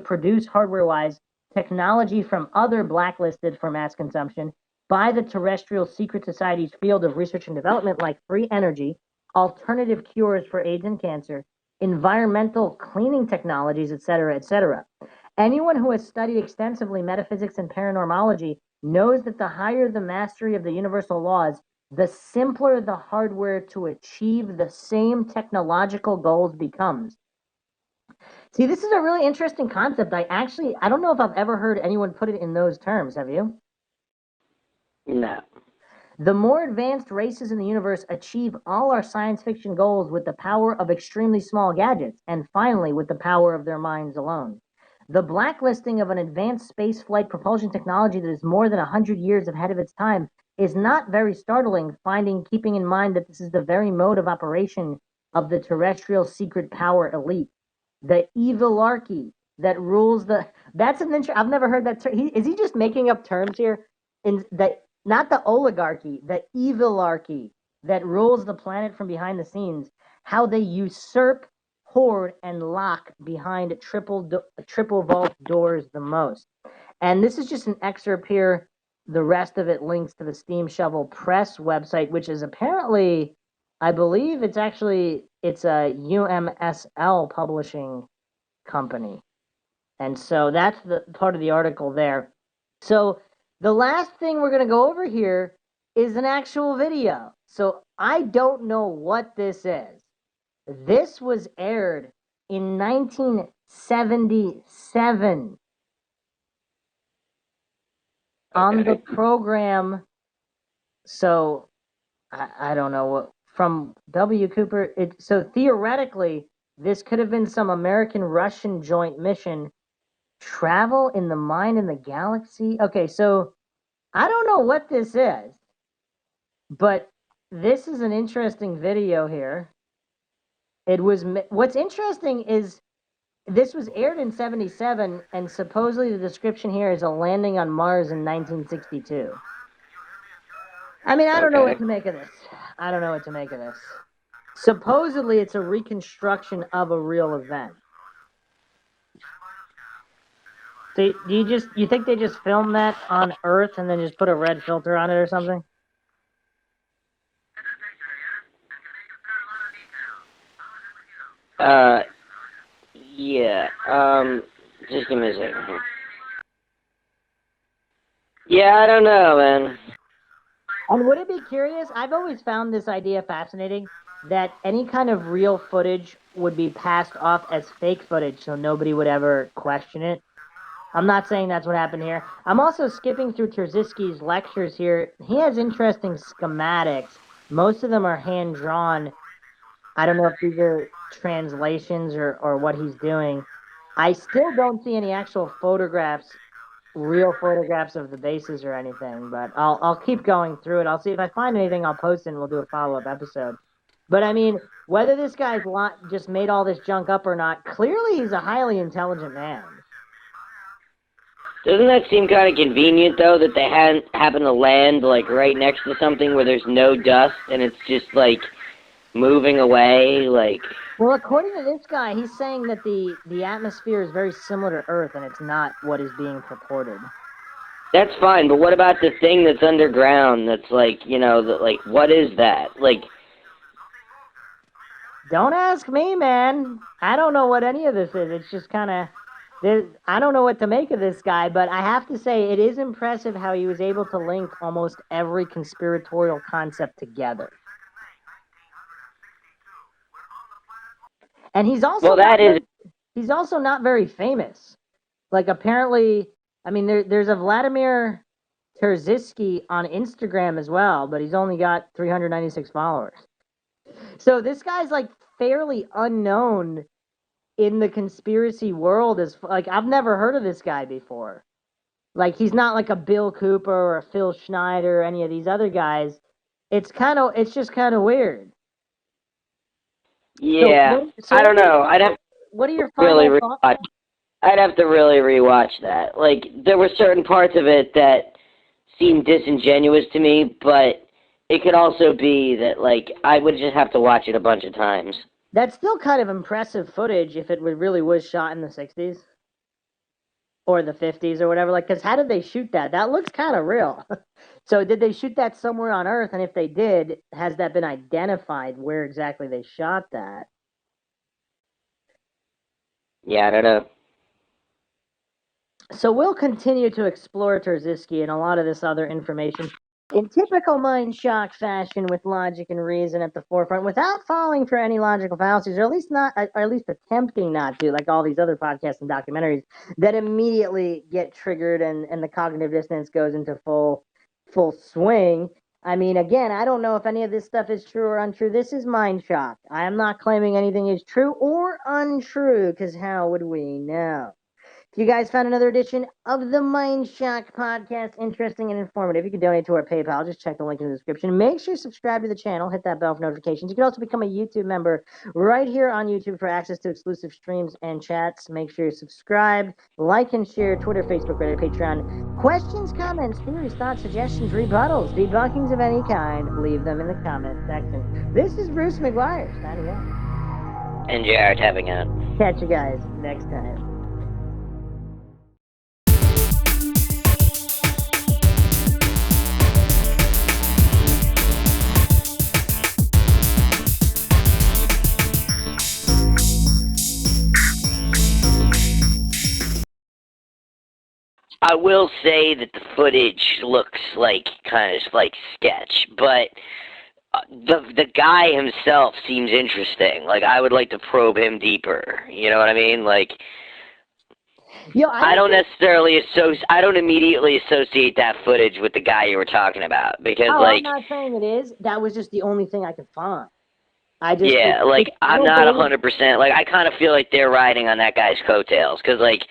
produce hardware-wise technology from other blacklisted for mass consumption by the terrestrial secret society's field of research and development, like free energy, alternative cures for AIDS and cancer, environmental cleaning technologies, etc., etc. Anyone who has studied extensively metaphysics and paranormology knows that the higher the mastery of the universal laws, the simpler the hardware to achieve the same technological goals becomes. See, this is a really interesting concept. I don't know if I've ever heard anyone put it in those terms. Have you? No. The more advanced races in the universe achieve all our science fiction goals with the power of extremely small gadgets, and finally with the power of their minds alone. The blacklisting of an advanced space flight propulsion technology that is more than 100 years ahead of its time is not very startling, keeping in mind that this is the very mode of operation of the terrestrial secret power elite. The evilarchy that rules the. That's an interesting. I've never heard that term. Is he just making up terms here? Not the oligarchy, the evilarchy that rules the planet from behind the scenes. How they usurp, hoard, and lock behind triple vault doors the most. And this is just an excerpt here. The rest of it links to the Steam Shovel Press website, which is apparently, I believe it's a UMSL publishing company. And so that's the part of the article there. So the last thing we're going to go over here is an actual video. So I don't know what this is. This was aired in 1977 on the program. So I don't know what from W. Cooper. So theoretically, this could have been some American-Russian joint mission. Travel in the Mind in the Galaxy. Okay, so I don't know what this is, but this is an interesting video here. What's interesting is this was aired in 77, and supposedly the description here is a landing on Mars in 1962. I mean, I don't know what to make of this. I don't know what to make of this. Supposedly, it's a reconstruction of a real event. So you think they just filmed that on Earth and then just put a red filter on it or something? Yeah. Just give me a second. Yeah, I don't know, man. And would it be curious? I've always found this idea fascinating that any kind of real footage would be passed off as fake footage so nobody would ever question it. I'm not saying that's what happened here. I'm also skipping through Terziski's lectures here. He has interesting schematics. Most of them are hand drawn. I don't know if these are translations or what he's doing. I still don't see any actual photographs, real photographs of the bases or anything, but I'll keep going through it. I'll see if I find anything, I'll post it and we'll do a follow-up episode. But I mean, whether this guy's just made all this junk up or not, clearly he's a highly intelligent man. Doesn't that seem kind of convenient, though, that they happen to land, like, right next to something where there's no dust, and it's just, like, moving away, like... Well, according to this guy, he's saying that the atmosphere is very similar to Earth, and it's not what is being purported. That's fine, but what about the thing that's underground that's, like, you know, like, what is that? Like... Don't ask me, man. I don't know what any of this is. It's just kind of... I don't know what to make of this guy, but I have to say it is impressive how he was able to link almost every conspiratorial concept together. And he's also he's also not very famous. Like apparently, I mean, there's a Vladimir Terziski on Instagram as well, but he's only got 396 followers. So this guy's like fairly unknown in the conspiracy world. As like I've never heard of this guy before. Like he's not like a Bill Cooper or a Phil Schneider or any of these other guys. It's just kind of weird. Yeah, so I don't know. What are your final thoughts? I'd have to really rewatch that. Like, there were certain parts of it that seemed disingenuous to me, but it could also be that, like, I would just have to watch it a bunch of times. That's still kind of impressive footage if it really was shot in the 60s or the 50s or whatever. Like, because how did they shoot that? That looks kind of real. So did they shoot that somewhere on Earth? And if they did, has that been identified where exactly they shot that? Yeah, I don't know. So we'll continue to explore Terziski and a lot of this other information in typical mind shock fashion with logic and reason at the forefront without falling for any logical fallacies, or at least attempting not to, like all these other podcasts and documentaries that immediately get triggered and the cognitive dissonance goes into full swing. I mean, again, I don't know if any of this stuff is true or untrue. This is mind shock. I am not claiming anything is true or untrue, because how would we know? If you guys found another edition of the MindShock podcast interesting and informative, you can donate to our PayPal. Just check the link in the description. Make sure you subscribe to the channel. Hit that bell for notifications. You can also become a YouTube member right here on YouTube for access to exclusive streams and chats. Make sure you subscribe, like, and share. Twitter, Facebook, Reddit, Patreon. Questions, comments, theories, thoughts, suggestions, rebuttals, debunkings of any kind, leave them in the comment section. This is Bruce McGuire signing off. And Jared having on. Catch you guys next time. I will say that the footage looks like kind of like sketch, but the guy himself seems interesting. Like, I would like to probe him deeper. You know what I mean? Like, I don't immediately associate that footage with the guy you were talking about, because I'm not saying it is. That was just the only thing I could find. I'm not 100%. Like, I kind of feel like they're riding on that guy's coattails, because like.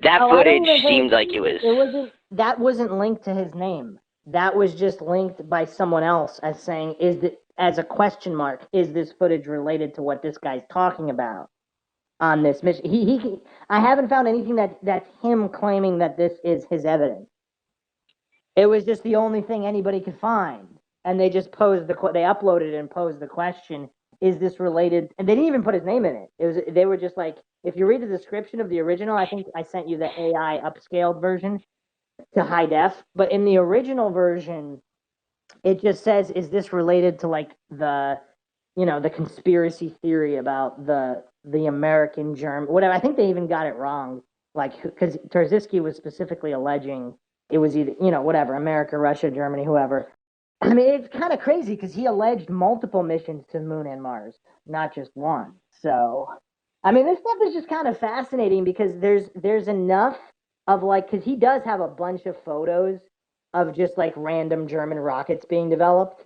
That footage seemed like it was... That wasn't linked to his name. That was just linked by someone else as saying, as a question mark, is this footage related to what this guy's talking about on this mission? I haven't found anything that's him claiming that this is his evidence. It was just the only thing anybody could find. And they just they uploaded it and posed the question, is this related? And they didn't even put his name in it. They were just like, if you read the description of the original, I think I sent you the AI upscaled version to high def, but in the original version, it just says, is this related to like the conspiracy theory about the American German, whatever. I think they even got it wrong, like, because Terziski was specifically alleging it was either, whatever, America, Russia, Germany, whoever. I mean, it's kind of crazy because he alleged multiple missions to the moon and Mars, not just one. So, I mean, this stuff is just kind of fascinating because there's enough of like, because he does have a bunch of photos of just like random German rockets being developed.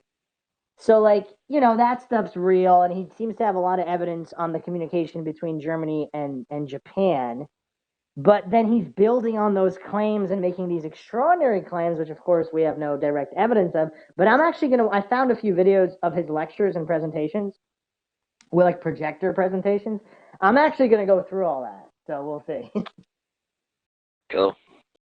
So like, that stuff's real, and he seems to have a lot of evidence on the communication between Germany and Japan. But then he's building on those claims and making these extraordinary claims, which of course we have no direct evidence of. But I found a few videos of his lectures and presentations with like projector presentations. I'm actually gonna go through all that. So we'll see. Cool.